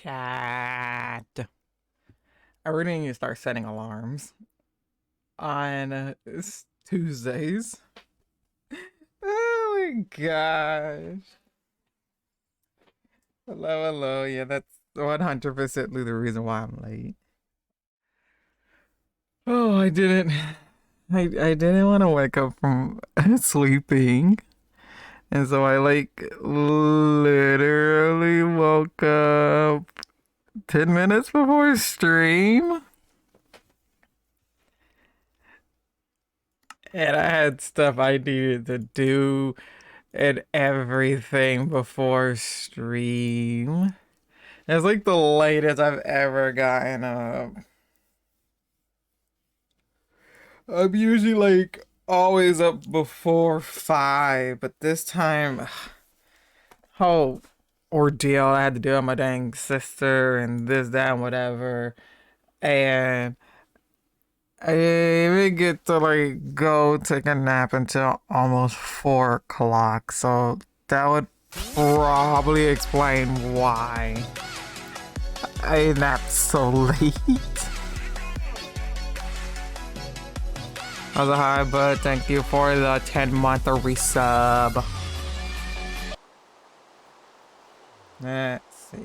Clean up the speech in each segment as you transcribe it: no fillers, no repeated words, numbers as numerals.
Chat. I really need to start setting alarms on Tuesdays. Oh my gosh. Hello, hello. Yeah, that's 100% the reason why I'm late. Oh, I didn't want to wake up from sleeping. And so I like literally woke up 10 minutes before stream. And I had stuff I needed to do and everything before stream. It's like the latest I've ever gotten up. I'm usually like always up before 5, but this time, whole ordeal I had to do with my dang sister and this, that, and whatever. And I didn't get to like go take a nap until almost 4 o'clock. So that would probably explain why I napped so late. How's a hi, bud? Thank you for the 10-month resub. Let's see.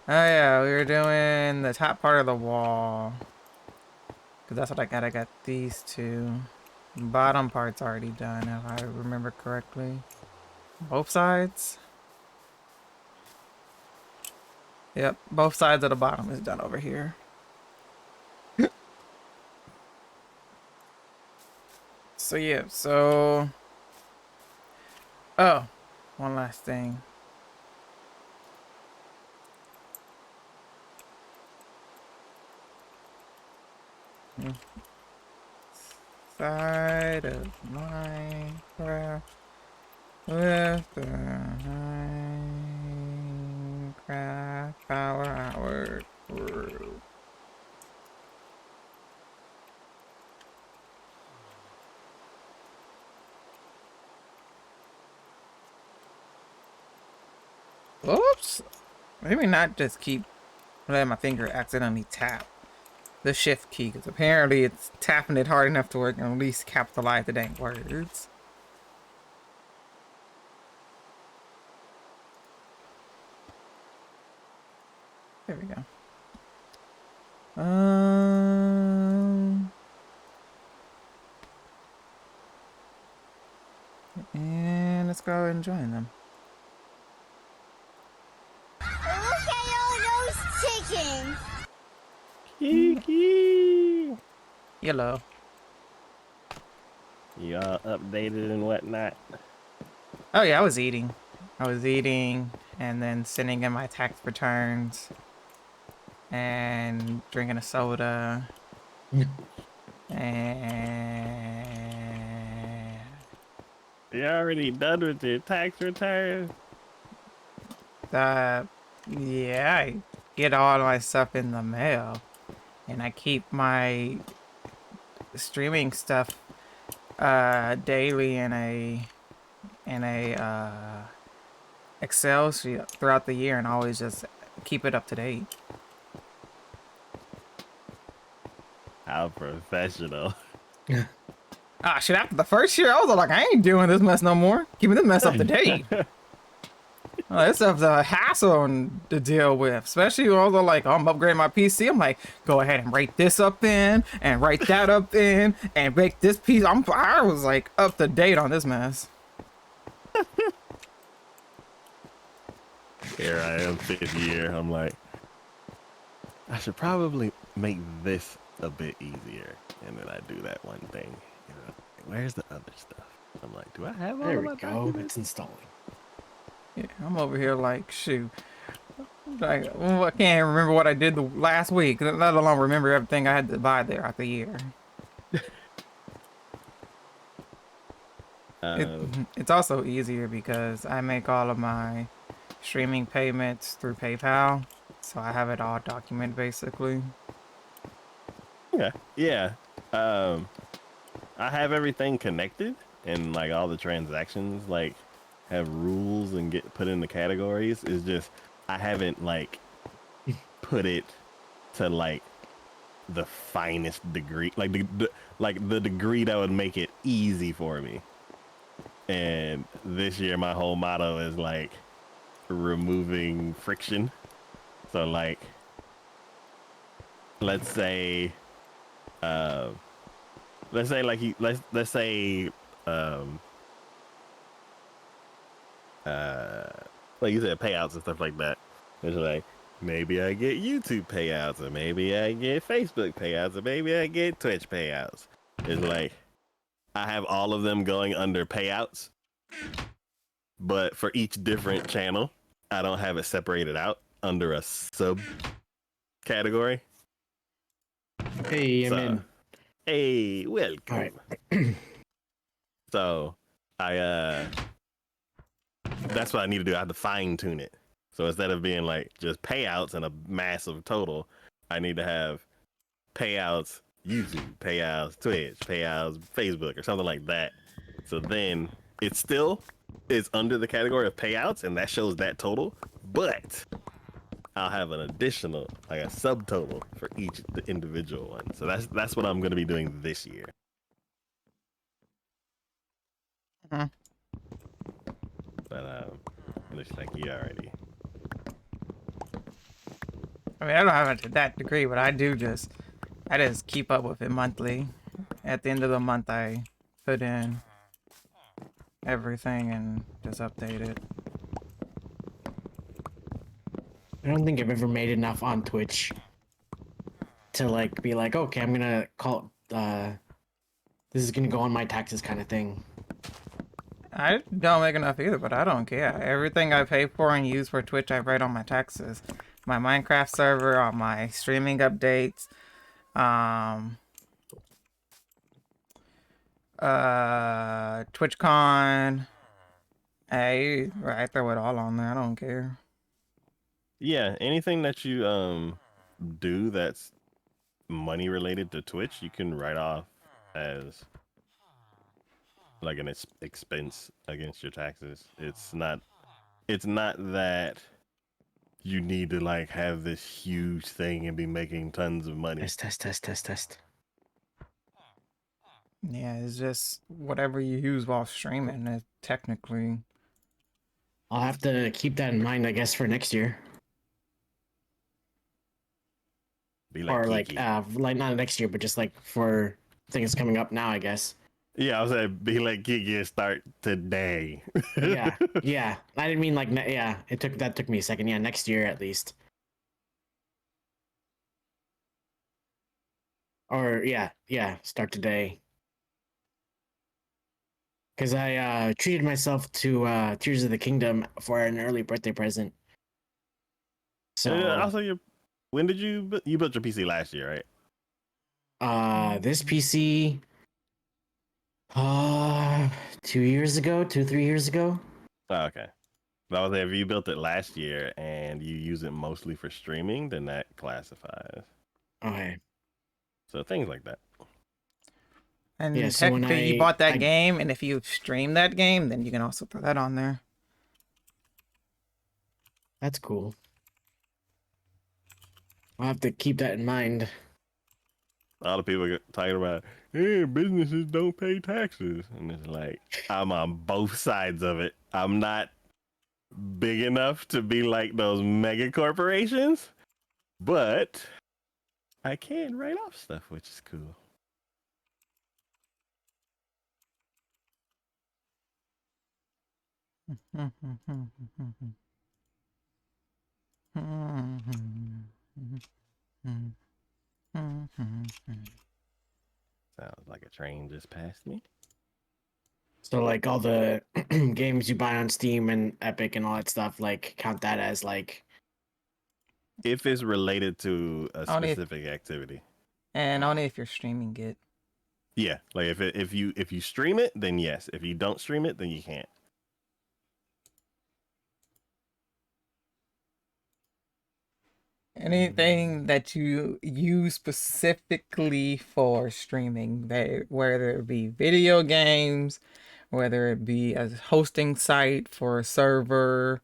Oh yeah, we were doing the top part of the wall. Cause that's what I got. I got these two. Bottom part's already done, if I remember correctly. Both sides? Yep, both sides of the bottom is done over here. So yeah, so... Oh, one last thing. Side of Minecraft with the Minecraft Power Hour crew. Oops! Maybe not just keep letting my finger accidentally tap the shift key, because apparently it's tapping it hard enough to where it can at least capitalize the dang words. There we go. And let's go and join them. Look at all those chickens. Kiki. Hello. You all updated and whatnot. Oh yeah, I was eating and then sending in my tax returns and drinking a soda. And You already done with your tax return? yeah, I get all my stuff in the mail, and I keep my streaming stuff daily in a Excel sheet throughout the year, and always just keep it up to date. How professional. Ah, shit, after the first year, I was like, I ain't doing this mess no more. Keeping this mess up to date. This stuff's a hassle to deal with, especially when I was like, oh, I'm upgrading my PC. I'm like, go ahead and write this up in, and write that up in, and make this piece. I was like up to date on this mess. Here I am, 5th year. I'm like, I should probably make this a bit easier. And then I do that one thing. You know, where's the other stuff? I'm like, do I have all There of we my go. documents? It's installing. Yeah, I'm over here like, shoot. Like, well, I can't remember what I did the last week, let alone remember everything I had to buy throughout the year. It's also easier because I make all of my streaming payments through PayPal, so I have it all documented basically. Yeah, yeah. I have everything connected, and like all the transactions like have rules and get put in the categories. It's just I haven't like put it to like the finest degree, like the degree that would make it easy for me. And this year, my whole motto is like removing friction. So like, let's say, uh, let's say like let's say, um, uh, like you said, payouts and stuff like that. It's like maybe I get YouTube payouts, or maybe I get Facebook payouts, or maybe I get Twitch payouts. It's like I have all of them going under payouts, but for each different channel, I don't have it separated out under a sub category. Hey, I'm So, in. hey, All right. welcome. So, I that's what I need to do. I have to fine tune it. So instead of being like just payouts and a massive total, I need to have payouts YouTube, payouts Twitch, payouts Facebook, or something like that. So then it still is under the category of payouts, and that shows that total, but I'll have an additional, like a subtotal for each individual one. So that's what I'm going to be doing this year. Mhm. But it looks like you already. I mean, I don't have it to that degree, but I just keep up with it monthly. At the end of the month, I put in everything and just update it. I don't think I've ever made enough on Twitch to like be like, okay, I'm gonna call. This is gonna go on my taxes, kind of thing. I don't make enough either, but I don't care. Everything I pay for and use for Twitch, I write on my taxes. My Minecraft server, on my streaming updates, TwitchCon. I throw it all on there. I don't care. Yeah, anything that you do that's money related to Twitch, you can write off as like an expense against your taxes. It's not that you need to like have this huge thing and be making tons of money. Test. Yeah, it's just whatever you use while streaming. It technically. I'll have to keep that in mind, I guess, for next year, Be like or Kiki. like not next year, but just like for things coming up now, I guess. Yeah, I was saying be like Kiki and start today. Yeah. I didn't mean like yeah. That took me a second. Yeah, next year at least. Or yeah. Start today. Because I treated myself to Tears of the Kingdom for an early birthday present. And So also, when did you built your PC last year, right? this PC 2 years ago, 3 years ago. Oh, okay. I was saying, if you built it last year and you use it mostly for streaming, then that classifies. Okay. So things like that. Yeah, And so when technically, you bought that I game, and if you stream that game, then you can also put that on there. that's cool. I'll have to keep that in mind. A lot of people get talking about, hey, businesses don't pay taxes. And it's like, I'm on both sides of it. I'm not big enough to be like those mega corporations, but I can write off stuff, which is cool. Sounds like a train just passed me. So like all the games you buy on Steam and Epic and all that stuff, like count that as like If it's related to a Only if, specific activity. and only if you're streaming it. Yeah, like if you stream it, then yes. If you don't stream it, then you can't. Anything that you use specifically for streaming, whether it be video games, whether it be a hosting site for a server,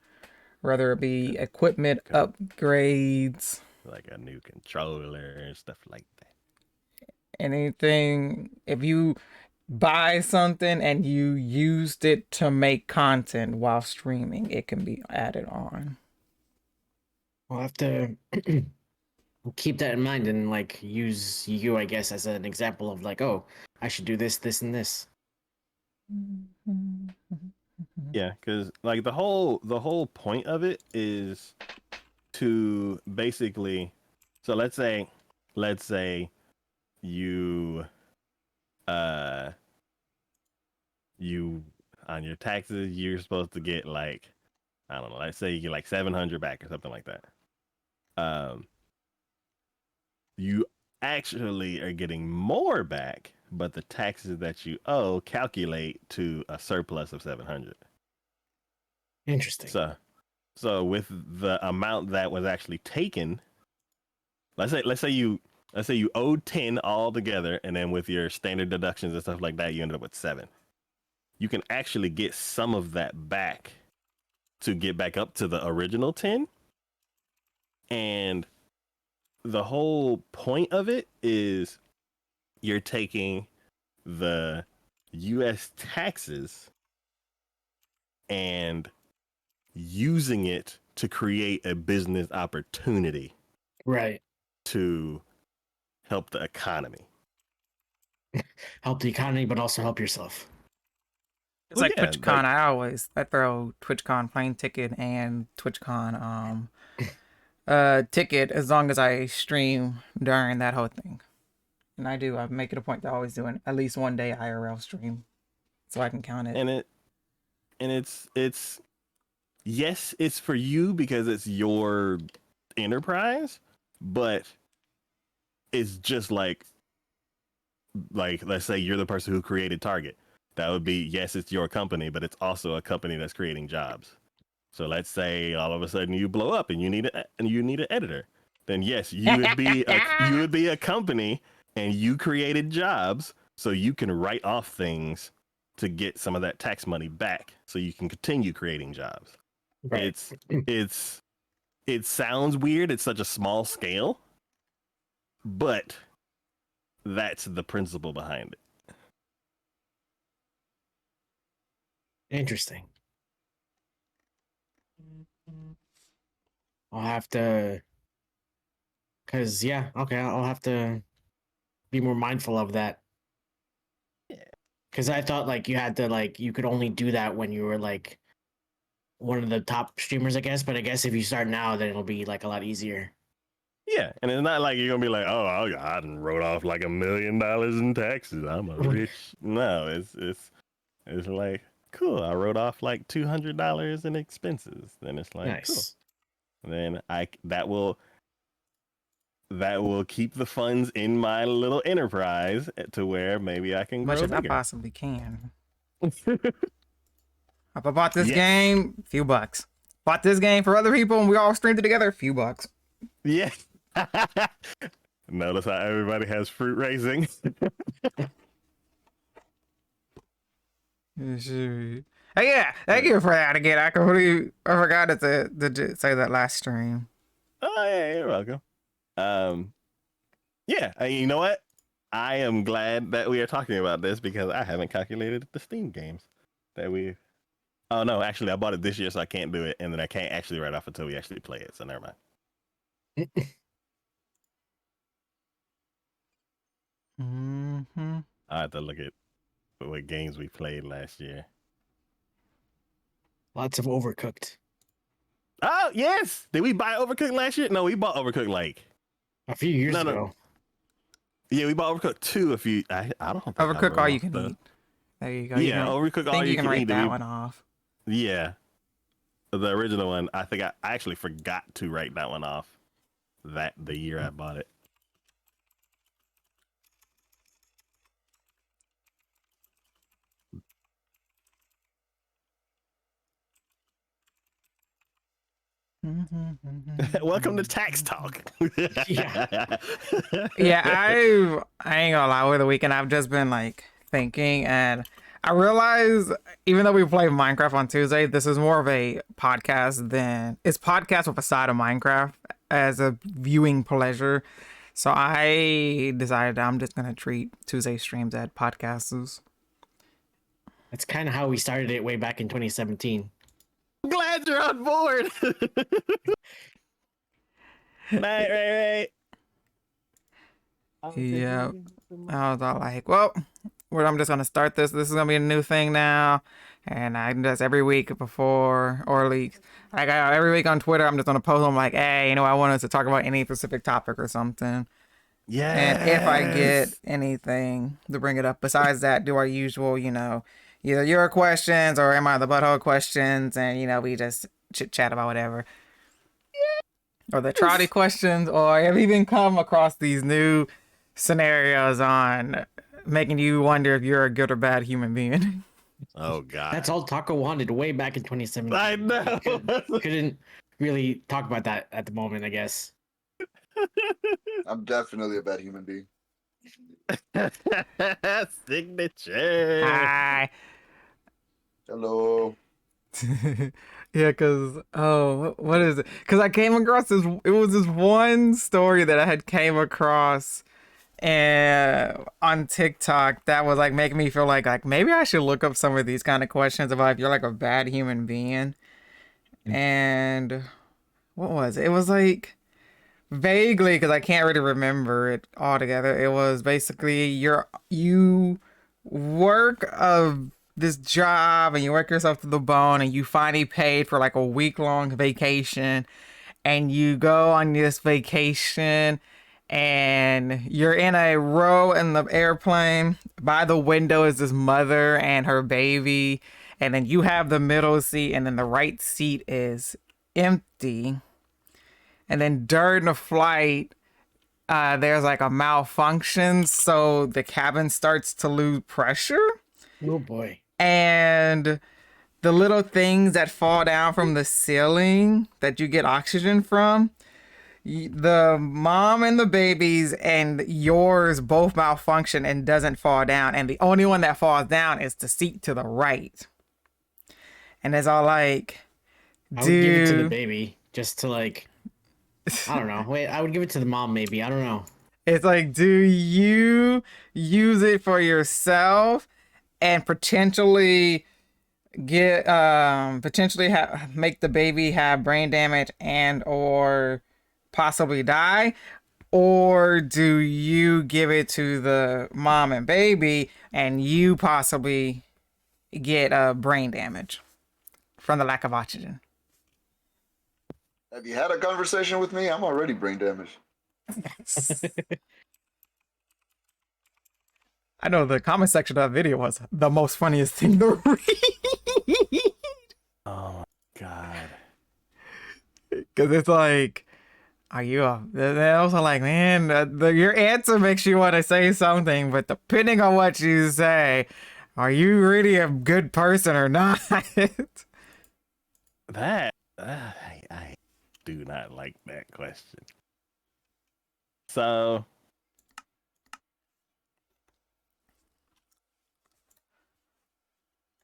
whether it be equipment Okay. upgrades, Like a new controller and stuff like that. anything. If you buy something and you used it to make content while streaming, it can be added on. I'll have to keep that in mind and like use you, I guess, as an example of like, oh, I should do this, this, and this. Yeah, because like the whole point of it is to basically, so let's say you uh you on your taxes you're supposed to get like, I don't know, let's say you get like 700 back or something like that. um you actually are getting more back, but the taxes that you owe calculate to a surplus of 700. Interesting. So with the amount that was actually taken, let's say you owed 10 all together, and then with your standard deductions and stuff like that, you ended up with 7. You can actually get some of that back to get back up to the original 10. And the whole point of it is you're taking the US taxes and using it to create a business opportunity Right. to help the economy. Help the economy, but also help yourself. It's Well, like yeah, TwitchCon. like I throw TwitchCon plane ticket and TwitchCon ticket as long as I stream during that whole thing. And I do. I make it a point to always do at least one day IRL stream so I can count it. and it and it's yes, it's for you because it's your enterprise, but it's just like let's say you're the person who created Target. That would be, yes, it's your company, but it's also a company that's creating jobs. So let's say all of a sudden you blow up and you need an editor. Then yes, you would be a company and you created jobs so you can write off things to get some of that tax money back so you can continue creating jobs. Right. It's it sounds weird, it's such a small scale, but that's the principle behind it. Interesting. I'll have to, cause yeah, okay, I'll have to be more mindful of that. Cause I thought like you had to like you could only do that when you were like one of the top streamers, I guess. But I guess if you start now, then it'll be like a lot easier. Yeah, and it's not like you're gonna be like, oh, I done wrote off like $1 million in taxes. I'm a rich. No, it's like, cool. I wrote off like $200 in expenses. Then it's like, cool. Nice. Then that will keep the funds in my little enterprise to where maybe I can Much grow as I bigger. possibly can. If I bought this Yes. game, few bucks. Bought this game for other people and we all streamed it together, few bucks. Yeah. Notice how everybody has fruit racing. Hey, yeah, thank you for that again. I forgot to say that last stream. Oh yeah, you're welcome. Yeah, you know what? I am glad that we are talking about this because I haven't calculated the Steam games that we. Oh no, actually, I bought it this year, so I can't do it, and then I can't actually write off until we actually play it. So never mind. Mm-hmm. I have to look at what games we played last year. Lots of Overcooked. Oh yes, did we buy Overcooked last year? No, we bought Overcooked like A few years No. ago. Yeah, we bought Overcooked 2 a few. I don't think I Overcook wrote all off you can the- eat. There you go. Yeah, Overcooked I all think you you can can write eat. that one off. Yeah, the original one. I think I actually forgot to write that one off. The year I bought it. Welcome to Tax Talk. Yeah. Yeah, I ain't gonna lie. Over the weekend, I've just been like thinking, and I realize even though we play Minecraft on Tuesday, this is more of a podcast than it's podcast with a side of Minecraft as a viewing pleasure. So I decided I'm just gonna treat Tuesday streams as podcasts. That's kind of how we started it way back in 2017. I'm glad you're on board. right. Yeah. I was all like, well, I'm just gonna start this. This is gonna be a new thing now, and I just every week before or like every week on Twitter, I'm just gonna post. I'm like, hey, I want us to talk about any specific topic or something. Yeah. And if I get anything to bring it up, besides that, do our usual, either your questions or am I the butthole questions, and we just chit chat about whatever. Or the trotty questions, or have you even come across these new scenarios on making you wonder if you're a good or bad human being? Oh God. That's all Taco wanted way back in 2017. I know. Couldn't really talk about that at the moment, I guess. I'm definitely a bad human being. Signature. Hi. Hello. Yeah, because what is it? Because I came across this. It was this one story that I had came across and on TikTok that was like making me feel like maybe I should look up some of these kind of questions about if you're like a bad human being. And what was it? It was like vaguely, because I can't really remember it all together. It was basically you work this job and you work yourself to the bone and you finally paid for like a week-long vacation, and you go on this vacation and you're in a row in the airplane. By the window is this mother and her baby, and then you have the middle seat, and then the right seat is empty. And then during the flight, there's like a malfunction, so the cabin starts to lose pressure. Oh boy. And the little things that fall down from the ceiling that you get oxygen from, the mom and the babies and yours both malfunction and doesn't fall down. And the only one that falls down is the seat to the right. And it's all like, I would give it to the dude, baby just to like, I don't know. Wait, I would give it to the mom maybe. I don't know. it's like, do you use it for yourself and potentially make the baby have brain damage and or possibly die, or do you give it to the mom and baby and you possibly get brain damage from the lack of oxygen? Have you had a conversation with me? I'm already brain damaged. I know the comment section of that video was the most funniest thing to read. Oh my God. Because it's like, are you they're also like, man, your answer makes you want to say something, but depending on what you say, are you really a good person or not? That I do not like that question. So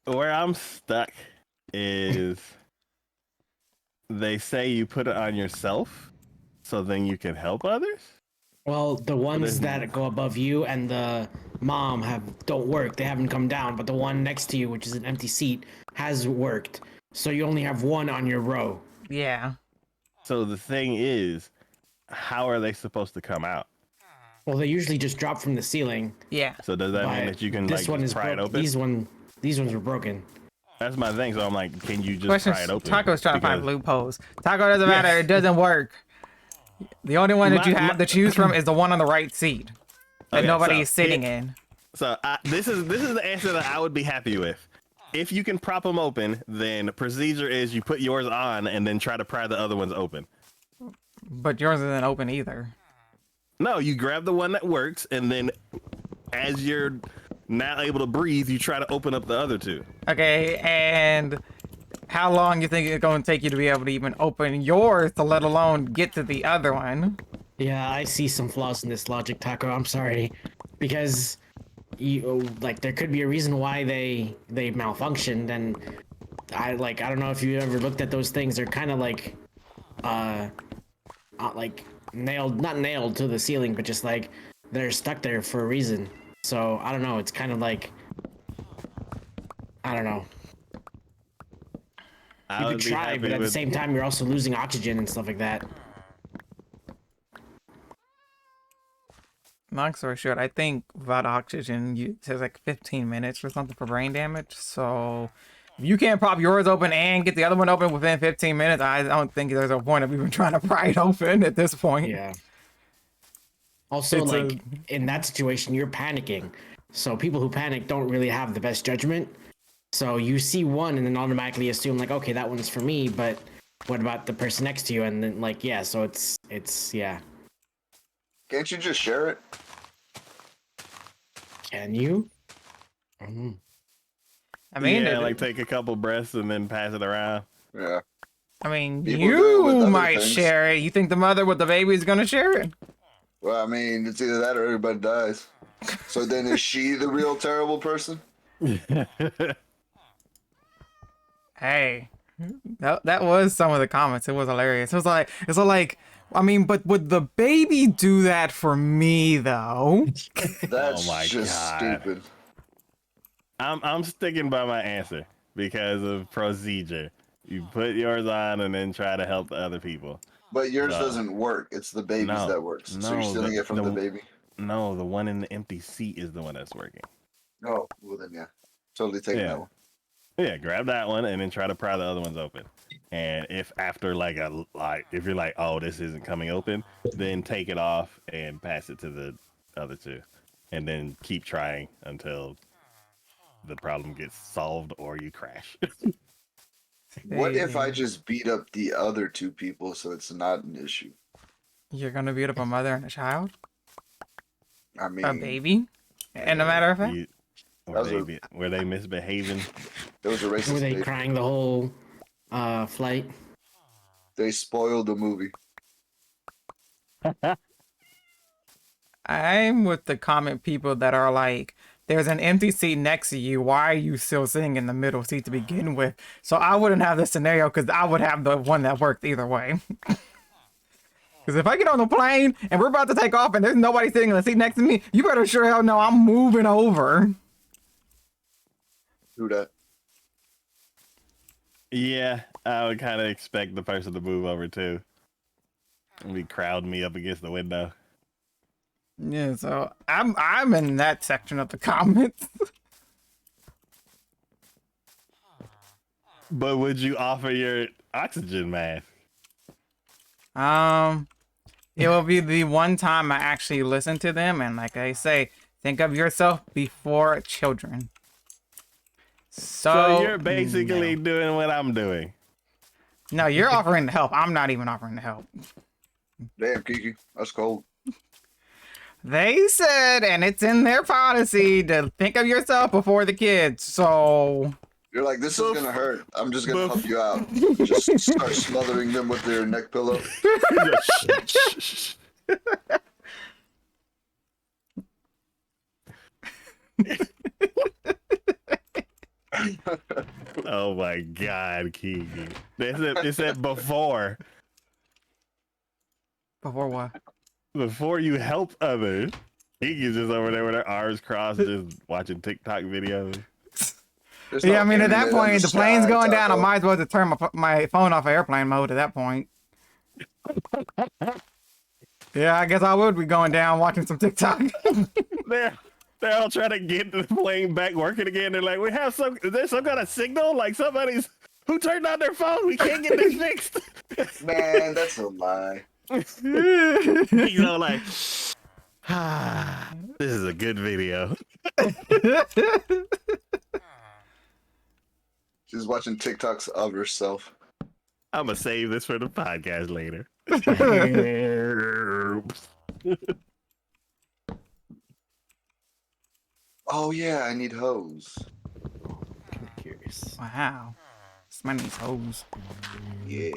where I'm stuck is they say you put it on yourself so then you can help others. Well, the ones that go above you and the mom don't work. They haven't come down, but the one next to you, which is an empty seat, has worked. So you only have one on your row. Yeah. So the thing is, how are they supposed to come out? Well, they usually just drop from the ceiling. Yeah. So does that mean but that you can this like one just is pry it broke. open? These ones were broken. That's my thing. So I'm like, can you just Question: pry it open? Taco's trying to find Because- loopholes. Taco doesn't matter. It doesn't work. The only one that you have to choose from is the one on the right seat that Okay, nobody so is sitting in. So this is the answer that I would be happy with. If you can prop them open, then procedure is you put yours on and then try to pry the other ones open. But yours isn't open either. No, you grab the one that works, and then as you're not able to breathe, you try to open up the other two. Okay, and how long you think it's going to take you to be able to even open yours, to let alone get to the other one? Yeah, I see some flaws in this logic, Taco. I'm sorry. Because like there could be a reason why they malfunctioned, and I don't know if you ever looked at those things. They're kind of like nailed, not nailed to the ceiling, but just like they're stuck there for a reason. So I don't know. It's kind of like, I don't know. I You could would be try, happy but at the with. same time, you're also losing oxygen and stuff like that. Long story short, I think VOD oxygen says like 15 minutes or something for brain damage. So if you can't pop yours open and get the other one open within 15 minutes, I don't think there's a point of even trying to pry it open at this point. Yeah. Also, It's like in that situation, you're panicking. So people who panic don't really have the best judgment. So you see one and then automatically assume like, okay, that one's for me. But what about the person next to you? And then like, yeah. So it's yeah. Can't you just share it? Can you? I mean, Yeah, like take a couple breaths and then pass it around. Yeah. I mean, People do it with you other might things. share it. You think the mother with the baby is gonna share it? Well, I mean, it's either that or everybody dies. So then is she the real terrible person? Hey, that was some of the comments. It was hilarious. It's like, I mean, but would the baby do that for me though? That's my just God. stupid. I'm sticking by my answer because of procedure. You put yours on and then try to help the other people. But yours No. doesn't work. It's the baby's No. that works. So you're No, stealing it from the baby. No, the one in the empty seat is the one that's working. Oh, well then yeah. Totally taking Yeah. that one. Yeah, grab that one and then try to pry the other ones open. And if after if you're like, oh, this isn't coming open, then take it off and pass it to the other two, and then keep trying until the problem gets solved or you crash. What if I just beat up the other two people so it's not an issue? You're gonna beat up a mother and a child, I mean, a baby, and a matter of fact, Were they misbehaving? it was a racist Were they baby. crying the whole flight? They spoiled the movie. I'm with the comment people that are like, there's an empty seat next to you. Why are you still sitting in the middle seat to begin with? So I wouldn't have this scenario because I would have the one that worked either way. Because if I get on the plane and we're about to take off and there's nobody sitting in the seat next to me, you better sure hell know I'm moving over. Do that. Yeah, I would kind of expect the person to move over too. And be crowding me up against the window. Yeah, so I'm in that section of the comments. But would you offer your oxygen mask? It will be the one time I actually listen to them, and like I say, think of yourself before children. So you're basically doing what I'm doing. No, you're offering to help. I'm not even offering to help. Damn, Kiki. That's cold. They said, and it's in their policy, to think of yourself before the kids. So You're like, this is gonna hurt. I'm just gonna help you out. Just start smothering them with their neck pillow. Oh my God, Kiki. It said before. before what? Before you help others. Kiki's just over there with her arms crossed, just watching TikTok videos. There's Yeah, no I mean, at that internet on point, the sky, plane's going down. I Taco. might as well just turn my phone off airplane mode at that point. Yeah, I guess I would be going down watching some TikTok. They're all trying to get the plane back working again. They're like, is there some kind of signal? Like who turned on their phone? We can't get this fixed. Man, that's a lie. You know, like, this is a good video. She's watching TikToks of herself. I'm gonna save this for the podcast later. Oh yeah, I need hose. I'm curious. Wow. This man needs hose. Yeah.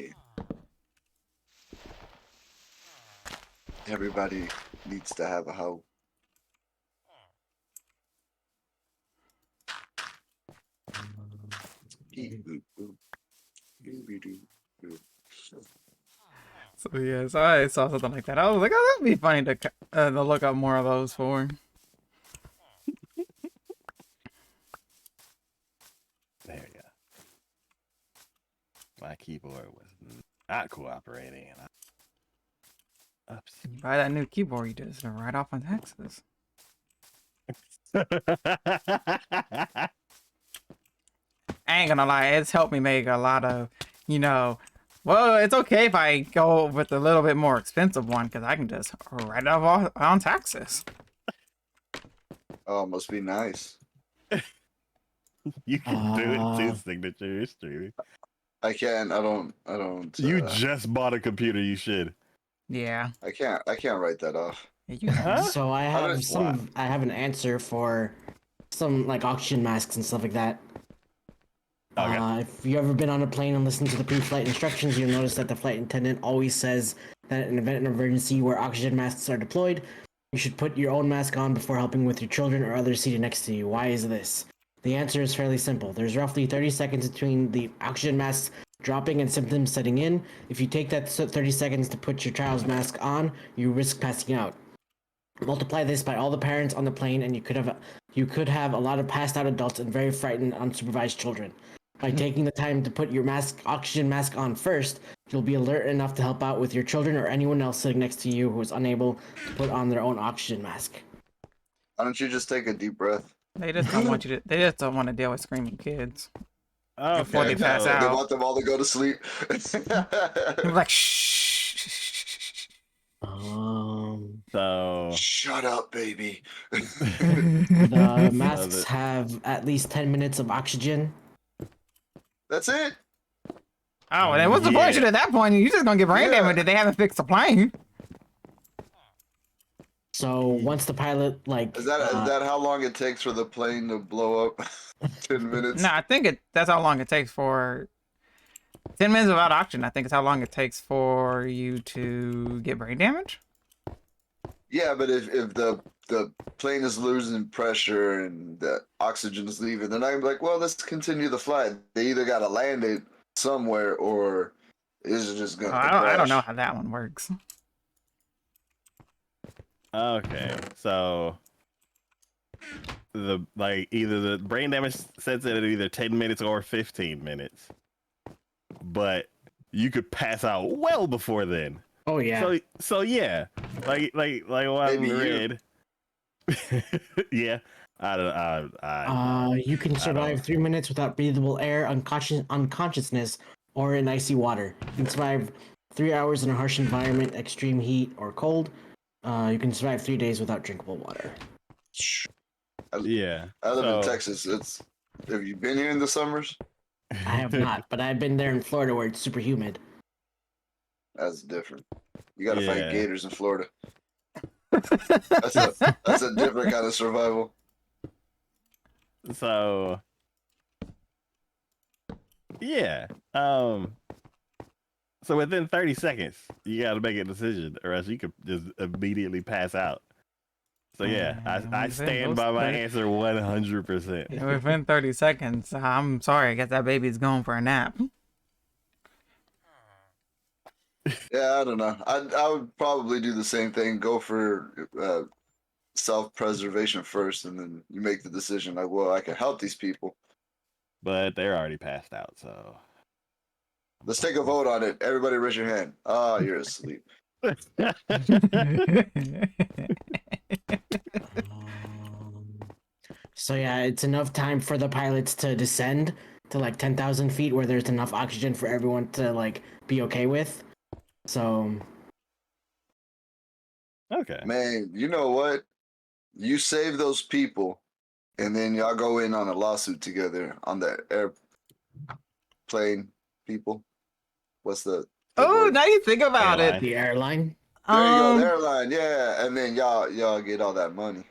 Everybody needs to have a hoe. So yeah, so I saw something like that. I was like, oh, that'd be funny to look up more of those for. There you go. My keyboard was not cooperating. And Oops. You buy that new keyboard, you just right off on taxes. I ain't gonna lie, it's helped me make a lot of, well, it's okay if I go with a little bit more expensive one because I can just write it off on taxes. Oh, must be nice. You can do it too, signature history. I can't. I don't. You just bought a computer. You should. Yeah. I can't. I can't write that off. Yeah, you can. Huh? So I have don't- some. I have an answer for some like oxygen masks and stuff like that. Okay. If you ever been on a plane and listened to the pre-flight instructions, you'll notice that the flight attendant always says that in an event of emergency where oxygen masks are deployed, you should put your own mask on before helping with your children or others seated next to you. Why is this? The answer is fairly simple. There's roughly 30 seconds between the oxygen masks dropping and symptoms setting in. If you take that 30 seconds to put your child's mask on, you risk passing out. Multiply this by all the parents on the plane, and you could have a lot of passed out adults and very frightened, unsupervised children. By taking the time to put your oxygen mask on first, you'll be alert enough to help out with your children or anyone else sitting next to you who is unable to put on their own oxygen mask. Why don't you just take a deep breath? They just don't want you to. They just don't want to deal with screaming kids. Okay. Before they pass They out. want them all to go to sleep. They're like, shh. So Shut up, baby. The masks have at least 10 minutes of oxygen. That's it. Oh, and what's the point at that point? You're just gonna get brain damage if they haven't fixed the plane. So once the pilot Is that how long it takes for the plane to blow up? 10 minutes. No, I think that's how long it takes for 10 minutes without oxygen. I think it's how long it takes for you to get brain damage. Yeah, but if the plane is losing pressure and the oxygen is leaving, then I'm like, well, let's continue the flight. They either got to land it somewhere or is it just gonna? I don't know how that one works. okay, so either the brain damage sets it at either 10 minutes or 15 minutes, but you could pass out well before then. Oh yeah. So yeah, like what I read. Yeah, You can survive 3 minutes without breathable air, unconsciousness, or in icy water. You can survive 3 hours in a harsh environment, extreme heat or cold. You can survive 3 days without drinkable water. yeah. I live in Texas. Have you been here in the summers? I have not, but I've been there in Florida where it's super humid. That's different. You gotta fight Yeah. gators in Florida. That's a different kind of survival. So yeah. So within 30 seconds, you got to make a decision, or else you could just immediately pass out. So yeah, I stand by my answer 100%. Within 30 seconds, I'm sorry, I guess that baby's going for a nap. Yeah, I don't know. I would probably do the same thing. Go for self-preservation first, and then you make the decision. Like, well, I can help these people. But they're already passed out, so Let's take a vote on it. Everybody, raise your hand. Oh, you're asleep. So yeah, it's enough time for the pilots to descend to like 10,000 feet where there's enough oxygen for everyone to like be okay with. So okay. Man, you know what? You save those people, and then y'all go in on a lawsuit together on the airplane people. What's the Oh, word? now you think about Airline. it. the airline. There you go, the airline, yeah, and then y'all get all that money.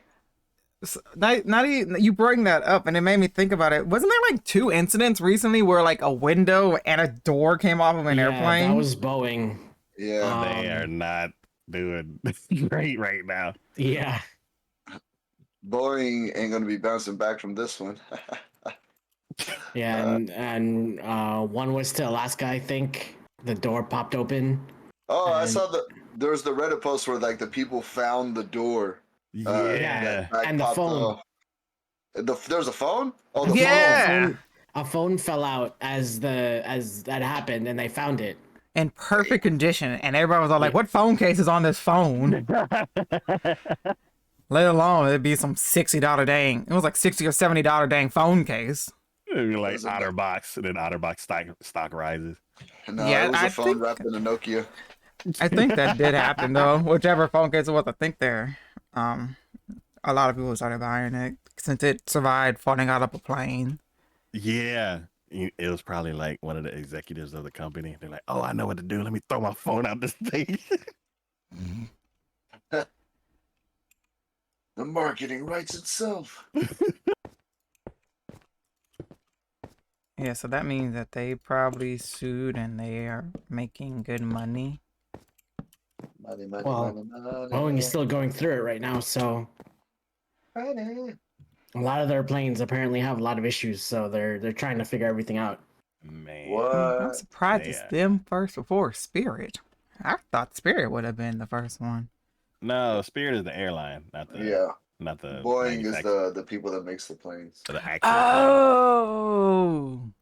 You bring that up, and it made me think about it. Wasn't there like 2 incidents recently where like a window and a door came off of an airplane? That was Boeing. Yeah, They are not doing great right now. Yeah. Boeing ain't gonna be bouncing back from this one. Yeah, and one was to Alaska, I think. The door popped open. Oh, I And saw there's the Reddit post where like the people found the door. That Yeah. guy and the popped phone. there's a phone? Oh, the Yeah, phone. Yeah. a phone fell out as that happened, and they found it. In perfect condition, and everybody was all like, Yeah. "What phone case is on this phone?" Let alone it'd be some $60 dang. It was like $60 or $70 dang phone case. It'd be It like was a, OtterBox, and then OtterBox stock rises. no, it Yeah, was a phone wrapped in a Nokia. I think that did happen though. Whichever phone case it was, I think there, um, a lot of people started buying it since it survived falling out of a plane. Yeah. It was probably like one of the executives of the company. They're like, "Oh, I know what to do. Let me throw my phone out this thing." The marketing writes itself. Yeah, so that means that they probably sued and they are making good money. Money, money, Well, money, money. Boeing is still going through it right now, so Money. a lot of their planes apparently have a lot of issues. So they're trying to figure everything out. Man. I'm What? surprised it's Yeah. them first before Spirit. I thought Spirit would have been the first one. No, Spirit is the airline, Yeah. not the Boeing is manufacturer, the people that makes the planes. the actual plane.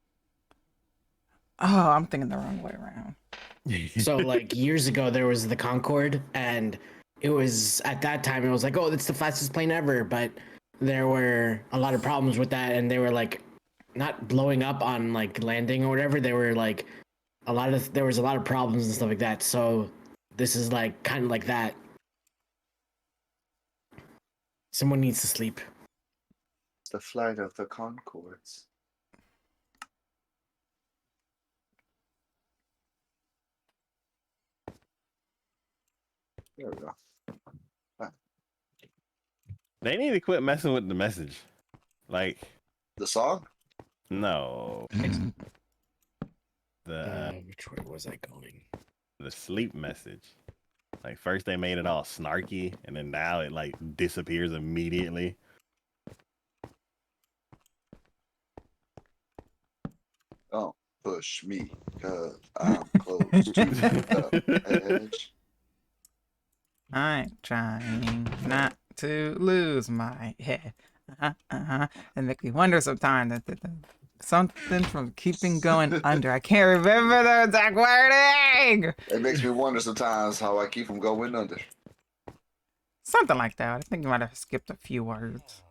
Oh, I'm thinking the wrong way around. So like years ago, there was the Concorde, and it was at that time it was like, oh, that's the fastest plane ever. But there were a lot of problems with that, and they were like not blowing up on like landing or whatever. They were like there was a lot of problems and stuff like that. So this is like kind of like that. Someone needs to sleep. It's the flight of the Concords. There we go. They need to quit messing with the message. Like, The song? no, the Which way was I going? the sleep message. Like first they made it all snarky, and then now it like disappears immediately. Oh, push me, cause I'm close to the edge. I'm trying not to lose my head. It makes me wonder sometimes that something from keeping going under. I can't remember the exact wording. It makes me wonder sometimes how I keep from going under. Something like that. I think you might have skipped a few words.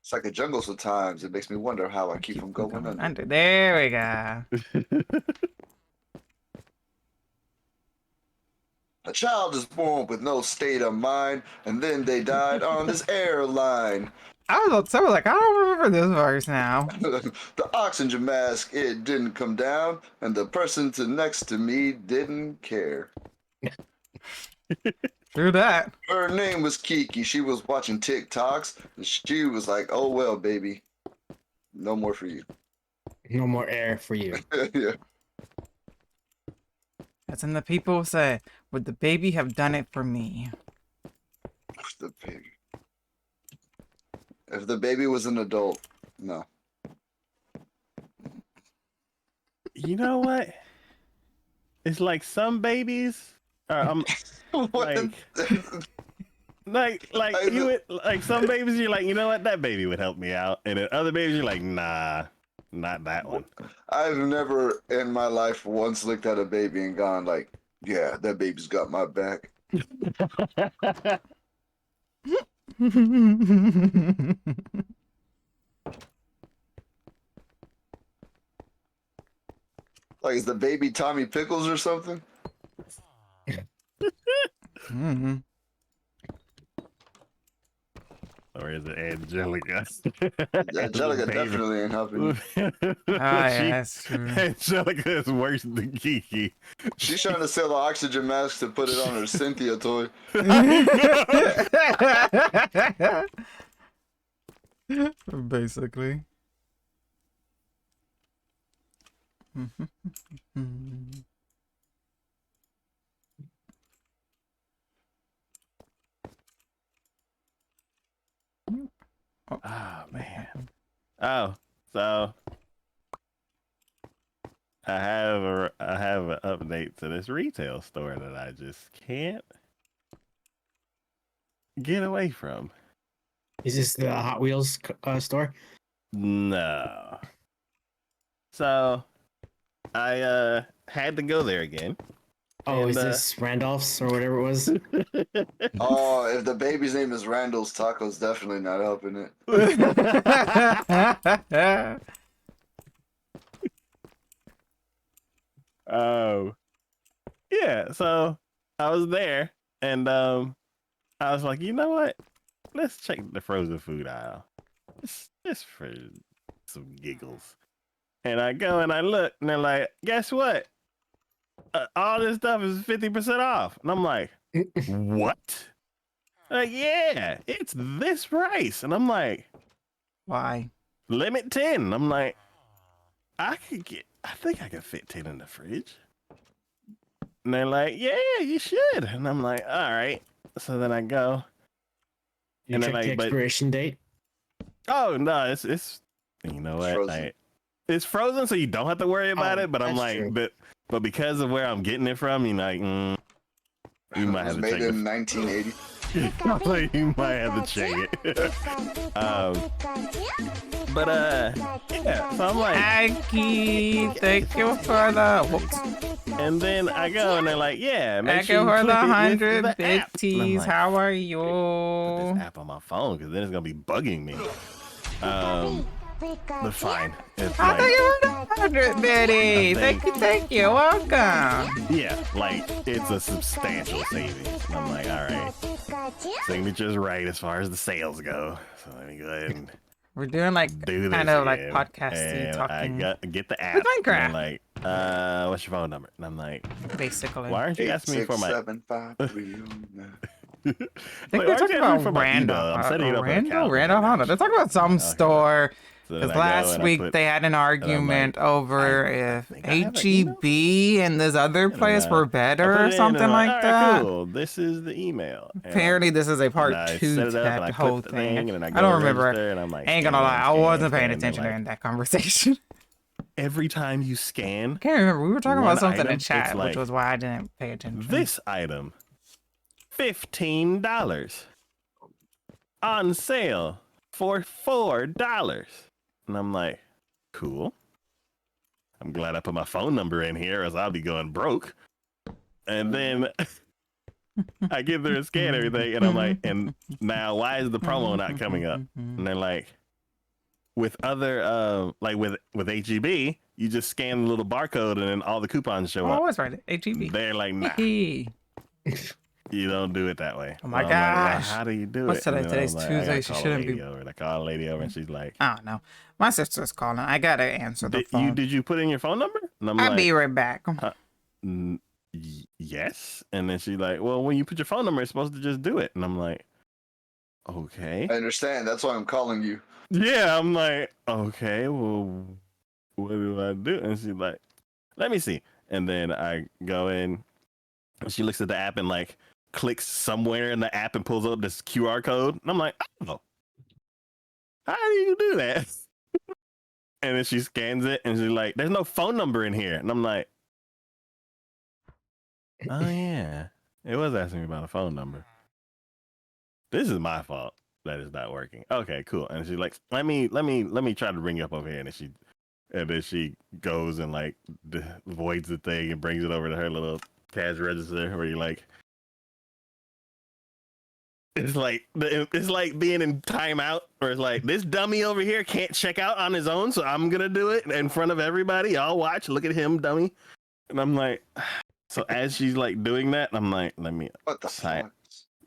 It's like a jungle sometimes. It makes me wonder how I keep from going under. There we go. A child is born with no state of mind, and then they died on this airline. I was like, I don't remember this verse now. The oxygen mask, it didn't come down, and the person next to me didn't care. True that. Her name was Kiki. She was watching TikToks, and she was like, "Oh well, baby, no more for you." No more air for you. Yeah. That's when the people say, would the baby have done it for me? The baby. If the baby was an adult, no. You know what? It's like some babies are What? like you would, like some babies you're like, you know what, that baby would help me out, and then other babies you're like, nah, not that one. I've never in my life once looked at a baby and gone like, "Yeah, that baby's got my back." Like, is the baby Tommy Pickles or something? Mm-hmm. Or is it Angelica? Angelica Baby. definitely ain't helping you. Yeah, that's true. Angelica is worse than Kiki. She's trying to sell the oxygen mask to put it on her Cynthia toy. Basically. Oh, so I have an update to this retail store that I just can't get away from. Is this the Hot Wheels store? No. So I had to go there again. Oh, And, is this Randolph's or whatever it was? Oh, if the baby's name is Randall's Tacos, definitely not helping it. Oh, yeah. So I was there, and I was like, you know what? Let's check the frozen food aisle, just for some giggles. And I go and I look, and they're like, guess what? All this stuff is 50% off, and I'm like, what? Like, yeah, it's this price, and I'm like, Why? limit 10. I'm like, I think I could fit 10 in the fridge. And they're like, yeah, you should. And I'm like, all right. So then I go. You And then check the like, but expiration date? oh no, it's you know what? Frozen. It's frozen, so you don't have to worry about Oh, it. But I'm that's like, true. but because of where I'm getting it from, you're like, you might It was have to made check in the 1980. like, you might have to check it. But yeah. So I'm like, Aggie, thank you for the. Whoops. and then I go and they're like, yeah, make Thank sure you you for the click it with 100 the app. And I'm bitties. like, How are put you? this app on my phone because then it's gonna be bugging me. But fine. It's I like, thought you were the 100 bitty. Thank you. Welcome. yeah, like it's a substantial savings. And I'm like, all right, signature's right as far as the sales go. So let me go ahead and We're doing like do this kind of like again. podcasty And talking. I get the app. Minecraft. And they're like, what's your phone number? And I'm like, Basically. why aren't you asking me for my? 8675309. I think they're talking about Randall. I'm setting it up. Randall Honda. They're talking about some store. So Because then I go last and I week put- they had an argument over if think I have an email. HEB and this other and place then, were I better put it or in, something and I'm like all right, that. Cool. This is the email. And Apparently, this is a part I two set to it up and that I whole click the thing. thing, and then I I go don't to remember. register, and I'm like, Ain't gonna scan, lie, I scan, wasn't paying scan, and attention like, during that conversation. every time you scan Can't remember. We were talking one about something item, in it's chat, like, which was why I didn't pay attention. this item, $15 on sale for $4. And I'm like, cool. I'm glad I put my phone number in here, or else I'll be going broke. And then I get there and scan everything, and I'm like, and now why is the promo not coming up? And they're like, with other like with HEB, you just scan the little barcode and then all the coupons show Oh, I up. was right. HEB. They're like, nah, Hee. you don't do it that way. Oh my And I'm like, well, gosh. how do you do What's it? today? And then I Today's was like, Tuesday. I gotta She call a shouldn't lady be. over. And I call a lady over, and she's like, I don't know. My sister's calling. I gotta answer the phone. did you put in your phone number? And I'm I'll like, be right back. Yes. And then she's like, well, when you put your phone number, it's supposed to just do it. And I'm like, okay. I understand. That's why I'm calling you. Yeah, I'm like, okay, well, what do I do? And she's like, let me see. And then I go in, and she looks at the app and like clicks somewhere in the app and pulls up this QR code. And I'm like, oh, how do you do that? And then she scans it and she's like, there's no phone number in here. And I'm like, oh yeah, it was asking me about a phone number. This is my fault that it's not working. Okay, cool. And she's like, let me try to bring you up over here. And then she goes and like voids the thing and brings it over to her little cash register where you like, it's like being in timeout, where it's like, this dummy over here can't check out on his own, so I'm gonna do it in front of everybody. Y'all watch, look at him, dummy. And I'm like, so as she's like doing that, I'm like, let me What the sign. fuck?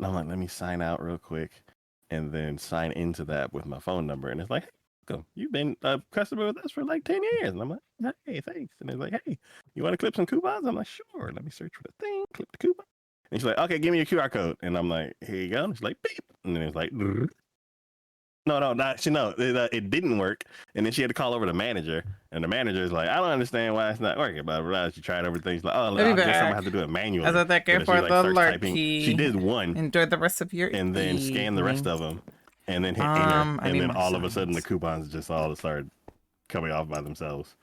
I'm like, let me sign out real quick, and then sign into that with my phone number. And it's like, hey, welcome. You've been a customer with us for like 10 years. And I'm like, hey, thanks. And it's like, hey, you want to clip some coupons? I'm like, sure. Let me search for the thing, clip the coupon. And she's like, okay, give me your QR code. And I'm like, here you go. And she's like, beep. And then it's like, no, it didn't work. And then she had to call over the manager. And the manager is like, I don't understand why it's not working. Blah, blah, blah. She tried everything. She's like, oh, I guess I'm going to have to do it manually. As a thank you And for she, the starts alert typing. key. She did one Enjoy the rest of your and then scan the rest evening. of them. and then hit enter, I and need then more all of a sudden the signs. coupons just all started coming off by themselves.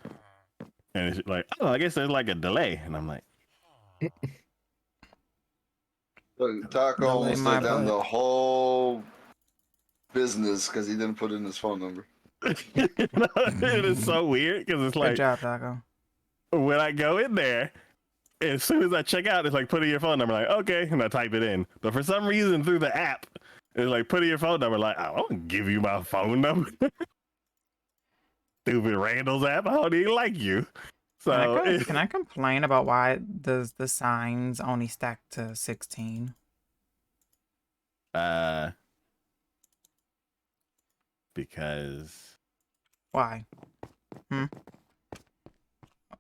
And it's like, oh, I guess there's like a delay, and I'm like, So Taco Delay almost my took down butt. the whole business because he didn't put in his phone number. it is so weird because it's Good like job, Taco. when I go in there, as soon as I check out, it's like put in your phone number. Like, okay, and I type it in. But for some reason, through the app, it's like put in your phone number. Like, I don't give you my phone number. Stupid Randall's app. I don't even like you. So Can I complain about why does the signs only stack to 16? Because Why?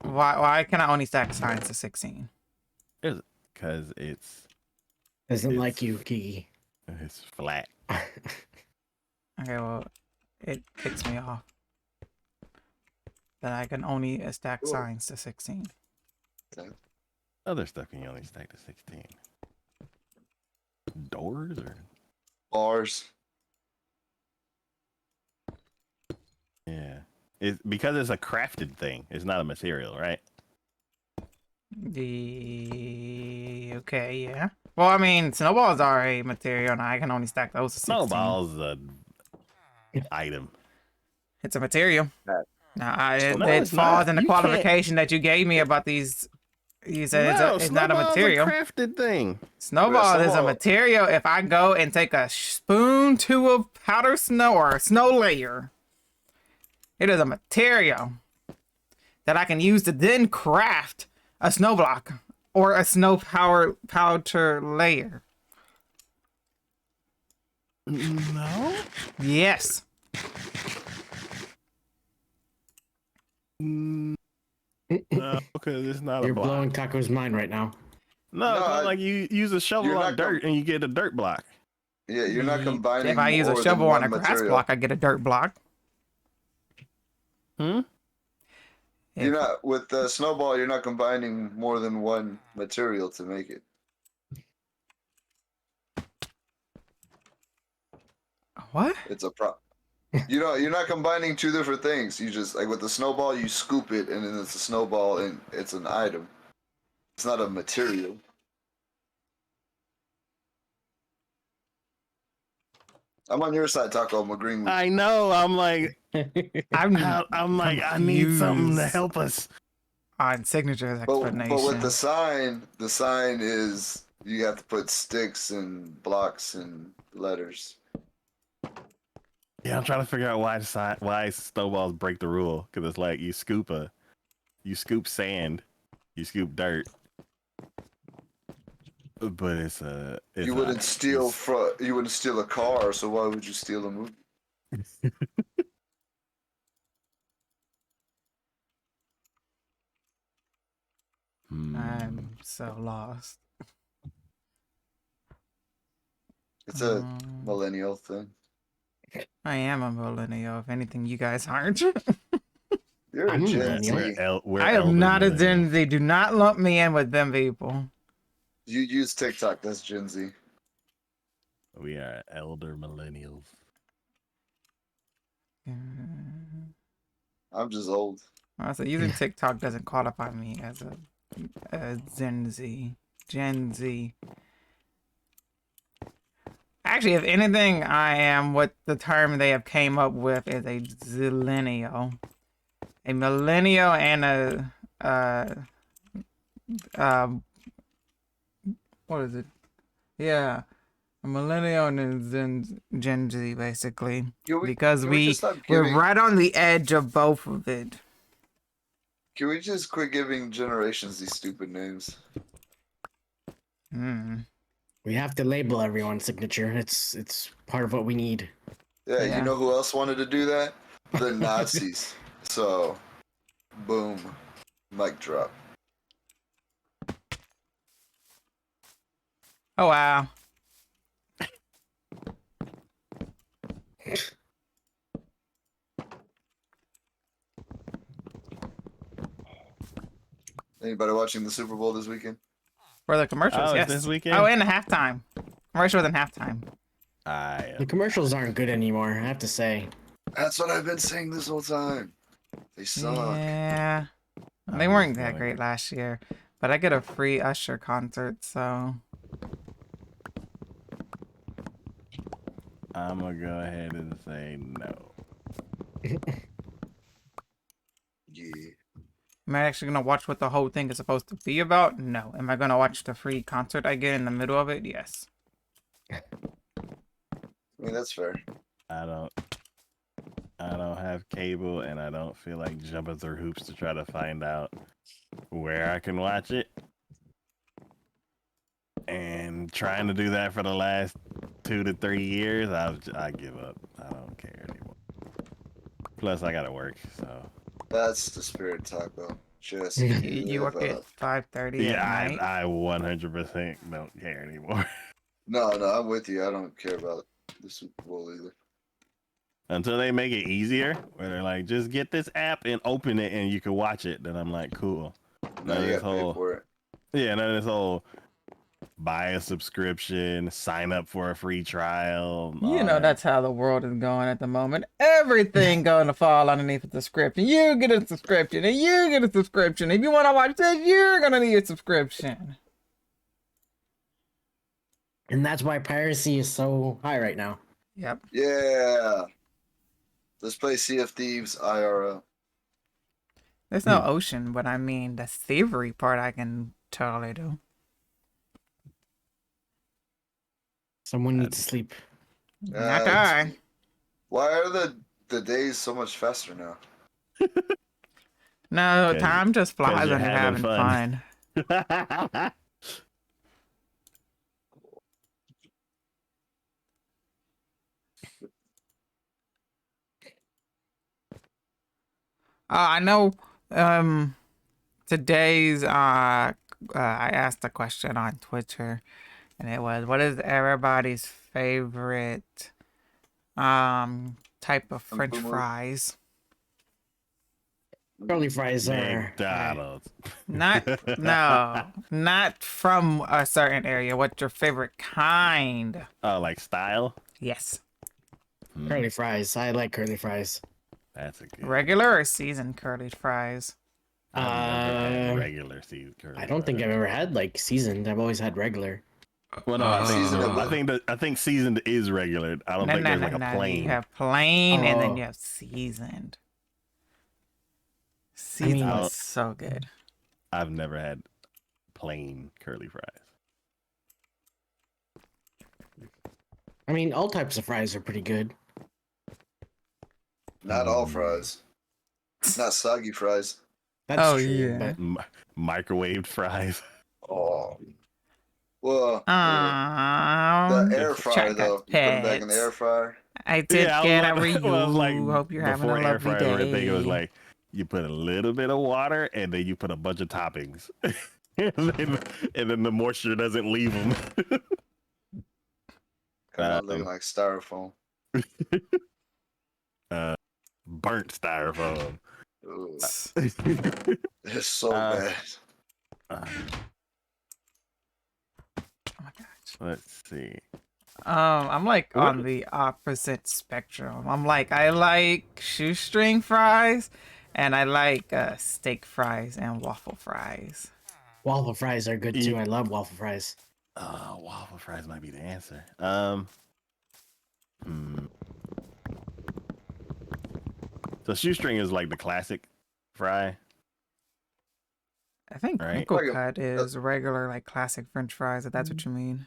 Why can I only stack signs to 16? because Doesn't like It's- you, Kiki. it's flat. Okay, well, it kicks me off. That I can only stack Cool. signs to 16. Other stuff can you only stack to 16. Doors or Bars. yeah, it's because it's a crafted thing. It's not a material, right? Okay, yeah. Well, I mean, snowballs are a material, and I can only stack those to 16. Snowball's a item. It's a material. That- Now, it No, it it's falls not. in the You can't- qualification that you gave me about these. You said No, it's not a snowball's material. a crafted thing. Snowball is a snowball- material if I go and take a spoon to a powder snow or a snow layer. It is a material that I can use to then craft a snow block or a snow powder layer. No. Yes. No, because it's not You're a block. blowing Taco's mind right now. No, it's not like you use a shovel you're on not dirt and you get a dirt block. Yeah, you're not combining. If I use a more shovel than on a one grass material. block, I get a dirt block. Hmm. You're If- not with the snowball. You're not combining more than one material to make it. What? It's a prop. You're not combining two different things. You just like with the snowball, you scoop it, and then it's a snowball, and it's an item. It's not a material. I'm on your side, Taco. I'm agreeing with you. I know. I'm like, I'm I need something to confused help us. on Signature's But explanation. with the sign is you have to put sticks and blocks and letters. Yeah, I'm trying to figure out why snowballs break the rule because it's like you scoop sand, you scoop dirt, but it's You wouldn't steal a car, so why would you steal a movie? I'm so lost. It's a Um, millennial thing. I am a millennial. If anything, you guys aren't. You're a I'm a Gen Z. millennial. I am not a Gen Z. Do not lump me in with them people. You use TikTok. That's Gen Z. We are elder millennials. I'm just old. Also, using TikTok doesn't qualify me as a Gen Z. Gen Z. Actually, if anything, I am what the term they have came up with is a zillennial. A millennial and what is it? Yeah, a millennial and a Gen Z, basically. Because can we just stop we're giving- right on the edge of both of it. Can we just quit giving generations these stupid names? Hmm. We have to label everyone's signature. It's part of what we need. Yeah, Yeah. you know who else wanted to do that? The Nazis. So, boom, mic drop. Oh wow. Anybody watching the Super Bowl this weekend? For the commercials, Oh, it's yes. this weekend? Oh, and the halftime. Commercials and halftime. The commercials aren't good anymore, I have to say. That's what I've been saying this whole time. They suck. Yeah, they I'm weren't just that gonna great last year, but I get a free Usher concert, so I'm gonna go ahead and say no. Yeah. am I actually gonna watch what the whole thing is supposed to be about? No. Am I gonna watch the free concert I get in the middle of it? Yes. I mean, that's fair. I don't. I don't have cable, and I don't feel like jumping through hoops to try to find out where I can watch it. And trying to do that for the last 2 to 3 years, I give up. I don't care anymore. Plus, I gotta work, so. That's the spirit, Taco. Just You give work at up. 5:30 at Yeah, night. I 100% don't care anymore. No, I'm with you. I don't care about the Super Bowl either. Until they make it easier, where they're like, just get this app and open it and you can watch it. Then I'm like, cool. No, None of you this gotta pay whole, for it. yeah, none of this whole buy a subscription, sign up for a free trial. You all know that. that's how the world is going at the moment. Everything going to fall underneath a subscription. You get a subscription, and you get a subscription. If you want to watch this, you're gonna need a subscription. And that's why piracy is so high right now. Yep. Yeah. Let's play Sea of Thieves IRL. There's no ocean, but I mean the savory part I can totally do. Someone needs to sleep. Not it's- I. Why are the days so much faster now? No, 'Cause- time just 'cause flies you're when you're having having fun. I know. Today's I asked a question on Twitter, and it was, "What is everybody's favorite type of French food? fries?" Curly fries are. McDonald's. Not not from a certain area. What's your favorite kind? Oh, like style? Yes, Curly fries. I like curly fries. That's a good. regular or seasoned curly fries. I've never had Uh, regular season curly. I don't think fries. I've ever had like seasoned. I've always had regular. Well, no, Seasoned. I think seasoned is regular. I don't think there's like a plain. You have plain, and then Oh. you have seasoned. I mean- Seasoned so good. I've never had plain curly fries. I mean, all types of fries are pretty good. Not all fries. Not soggy fries. That's Oh, true. yeah. But Microwaved fries. Oh. Well, Um, the air fryer though. You put them back in the air fryer. I did I get a was review. well, I was like, Hope you're having a before air lovely fryers were a thing, it was day. like you put a little bit of water and then you put a bunch of toppings, and then the moisture doesn't leave them. Kind of looking like styrofoam. Burnt styrofoam. Ooh, it's so bad. Oh my gosh. Let's see. I'm like What- on the opposite spectrum. I'm like, I like shoestring fries, and I like steak fries and waffle fries. waffle fries are good too. I love waffle fries. Waffle fries might be the answer. So shoestring is like the classic fry. I think Right. crinkle Like a- cut is regular, like classic French fries. If that's what you mean.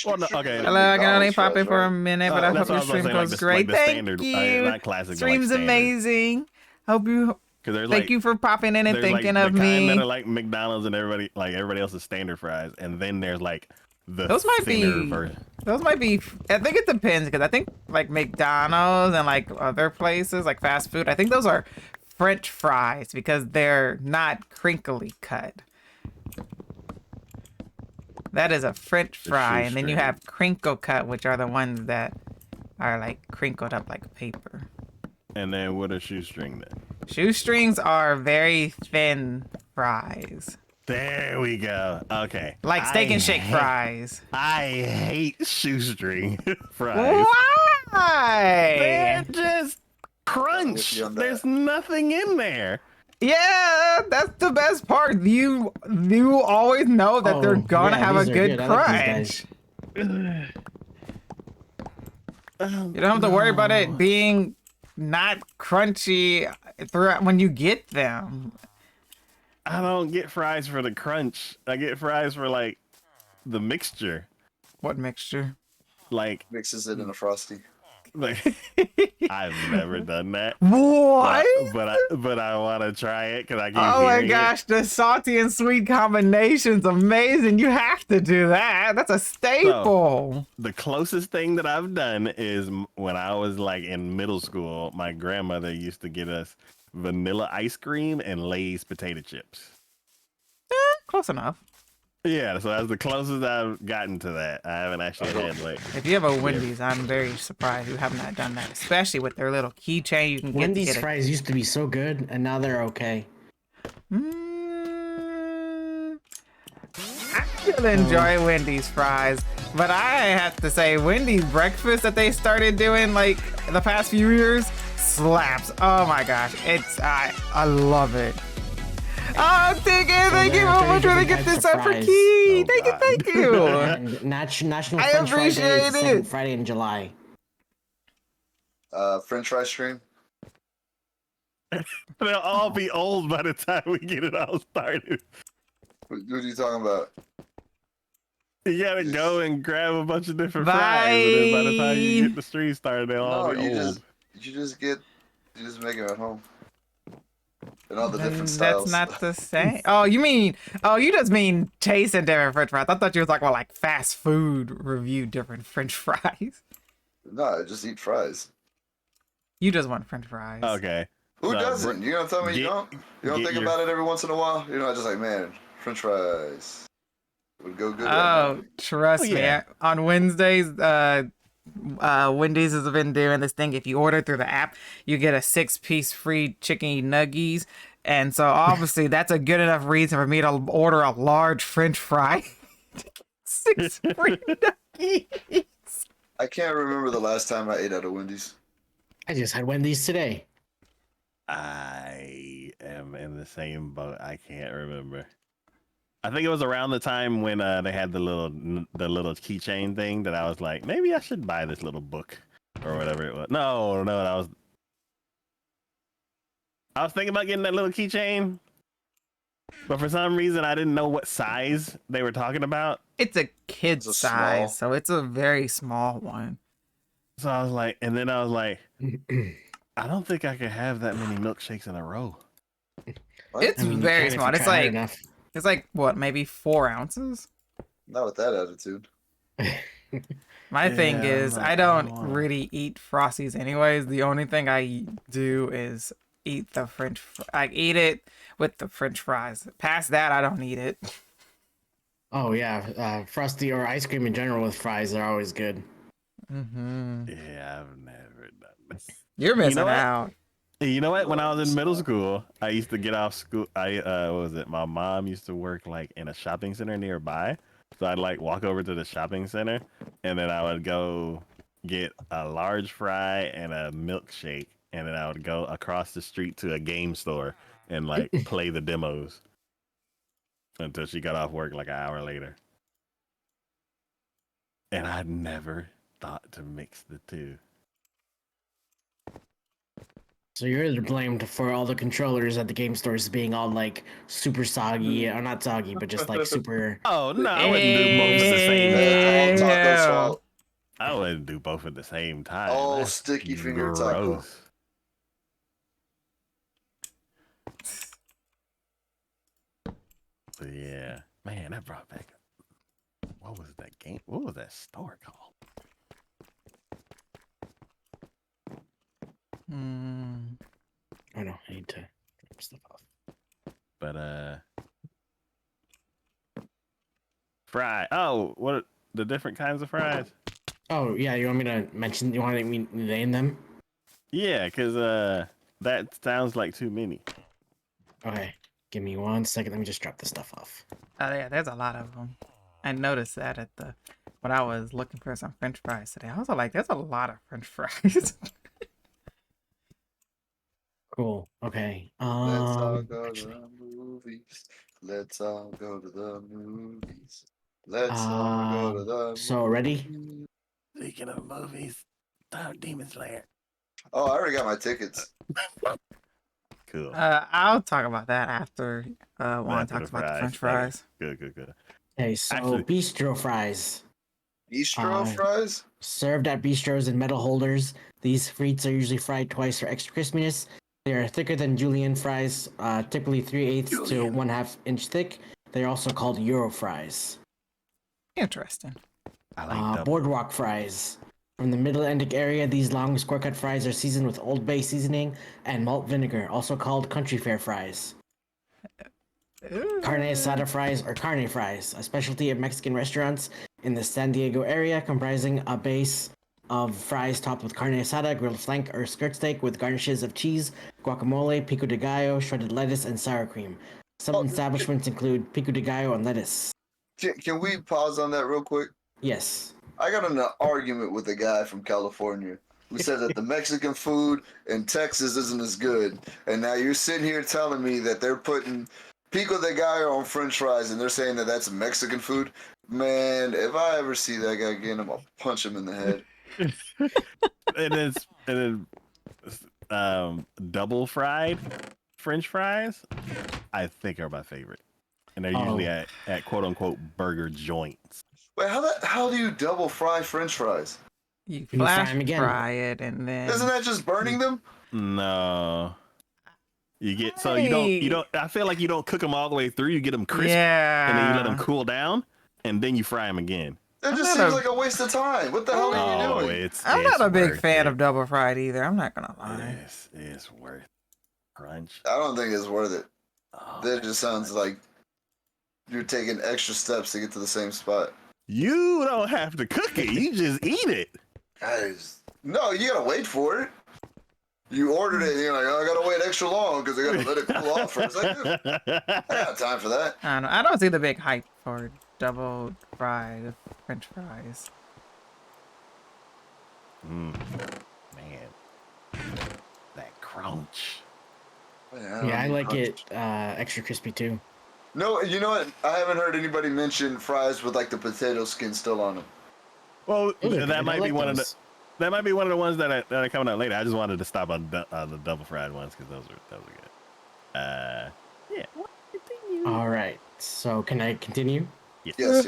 Well, no, okay. Hello, I can only McDonald's pop fries, in for a right? minute, but I That's hope your what I was stream saying, like goes the- great. like the Thank standard, you. not classic, but like Stream's standard. amazing. Hope you. Because there's Thank like you for popping in and there's thinking like of the kind that me. are like McDonald's and everybody else's standard fries, and then there's like the Those might thinner be- version. Those might be. I think it depends because I think like McDonald's and like other places like fast food. I think those are French fries because they're not crinkly cut. That is a French fry, and then you shoestring. have crinkle cut, which are the ones that are like crinkled up like paper. And then what a shoestring then? Shoestrings are very thin fries. There we go. Okay. Like steak and shake hate, fries. I hate shoestring fries. They're Why? just I'm with crunch. you on that. There's nothing in there. Yeah, that's the best part. You always know that they're Oh, gonna yeah, have a these are good good. I like these guys. crunch. You don't have to worry about it being not crunchy throughout when you get them. I don't get fries for the crunch. I get fries for like the mixture. What mixture? Like, Mixes it in a frosty. like I've never done that. What? But I want to try it because I keep Oh my hearing gosh, the salty and sweet combination's amazing. You have to do that. That's a staple. The closest thing that I've done is when I was like in middle school, my grandmother used to get us vanilla ice cream and Lay's potato chips. Close enough. Yeah, so that's the closest I've gotten to that. I haven't actually had like. If you have a Wendy's, I'm very surprised you have not done that, especially with their little keychain you can get. Wendy's to get fries used to be so good, and now they're okay. I still enjoy Wendy's fries, but I have to say Wendy's breakfast that they started doing like the past few years slaps. Oh my gosh, I love it. Oh, thank you so much for the gift this up for Key. Thank you. And National I French Fry Day is the appreciate second it. Friday in July. French fry stream. They'll all be old by the time we get it all started. What are you talking about? You gotta go and grab a bunch of different Bye. fries, and then by the time you get the stream started, they'll all No, be you old. just make them at home. And all the different That's styles. not the same. You just mean tasting different French fries. I thought you was talking about like fast food review different French fries. No, I just eat fries. You just want French fries. Okay. Who So, doesn't? You gonna tell me you get- don't? You don't get think your- about it every once in a while? You're not just like, man, French fries would go good. right Oh, now. trust Oh, me. yeah. On Wednesdays, Wendy's has been doing this thing. If you order through the app, you get a 6-piece free chicken nuggies. And so obviously that's a good enough reason for me to order a large French fry. 6 free nuggies. I can't remember the last time I ate at a Wendy's. I just had Wendy's today. I am in the same boat. I can't remember. I think it was around the time when they had the little keychain thing that I was like, maybe I should buy this little book or whatever it was. No, I was thinking about getting that little keychain, but for some reason I didn't know what size they were talking about. It's a kid It's a size, small. so it's a very small one. So I was like, I don't think I could have that many milkshakes in a row. What? It's I mean, you very can if you small. It's try hard like enough. it's like what, maybe 4 ounces? Not with that attitude. My thing Yeah, is, I'm I like, don't I wanna- really eat Frosties anyways. The only thing I do is eat the I eat it with the French fries. Past that, I don't eat it. Oh yeah, frosty or ice cream in general with fries are always good. Mm-hmm. Yeah, I've never done this. You're missing what? out. You know what? When I was in middle school, I used to get off school. What was it? My mom used to work like in a shopping center nearby, so I'd like walk over to the shopping center, and then I would go get a large fry and a milkshake, and then I would go across the street to a game store and like play the demos until she got off work like an hour later. And I'd never thought to mix the two. So you're blamed for all the controllers at the game stores being all like super soggy, or not soggy, but just like super. Oh no, I wouldn't do both at the same That's all time. Taco's Ew. fault. I wouldn't do both at the same time. Oh, That's sticky finger taco. gross. But yeah, man, that brought back. What was that game? What was that store called? Mm. Oh no, I need to drop stuff off. But fry. Oh, what the different kinds of fries? Oh yeah, you want me to mention? You want me to name them? Yeah, cause that sounds like too many. Okay, Give me 1 second. Let me just drop this stuff off. Oh yeah, there's a lot of them. I noticed that at the when I was looking for some French fries today. I was like, there's a lot of French fries. Cool. Okay. Let's all go to the movies. Let's all go to the movies. Let's all go to the So ready? movies. Speaking of movies, Demon Slayer. Oh, I already got my tickets. Cool. I'll talk about that after Juan After talks about the French Okay. fries. Good. Okay, so Actually- bistro fries. Bistro fries? Served at bistros in metal holders. These frites are usually fried twice for extra crispiness. They are thicker than julienne fries, typically 3/8 to 1/2 inch thick. They're also called Euro fries. Interesting. I like double. Boardwalk fries. From the Middle Atlantic area, these long square cut fries are seasoned with Old Bay seasoning and malt vinegar, also called country fare fries. Carne asada fries or carne fries, a specialty of Mexican restaurants in the San Diego area, comprising a base of fries topped with carne asada, grilled flank or skirt steak with garnishes of cheese, guacamole, pico de gallo, shredded lettuce, and sour cream. Some establishments include pico de gallo and lettuce. Can we pause on that real quick? Yes. I got in an argument with a guy from California who said that the Mexican food in Texas isn't as good. And now you're sitting here telling me that they're putting pico de gallo on French fries and they're saying that that's Mexican food. Man, if I ever see that guy again, I'm gonna punch him in the head. and then double fried French fries, I think are my favorite, and they're usually at quote unquote burger joints. Wait, how do you double fry French fries? You You fry flash 'em again. fry it and then Isn't that just burning them? No, you get so you don't. I feel like you don't cook them all the way through. You get them crisp, and then you let them cool down, and then you fry them again. That just not seems like a waste of time. What the hell are you doing? I'm not a big worth fan it. of double fried either. I'm not gonna lie. It's worth crunch. I don't think it's worth it. Oh, That just sounds like you're taking extra steps to get to the same spot. you don't have to cook it. You just eat it. No, you gotta wait for it. You ordered it, and you're like, oh, I gotta wait extra long because I gotta let it cool off for a second. I got time for that. I don't know. I don't see the big hype for double fried French fries. Man, that crunch. Yeah, I like it extra crispy too. No, you know what? I haven't heard anybody mention fries with like the potato skin still on them. Well, Those are good. that I might be like one of the. those. That might be one of the ones that are coming out later. I just wanted to stop on the double fried ones because those are good. Yeah. Continue. All right. So can I continue? Yes.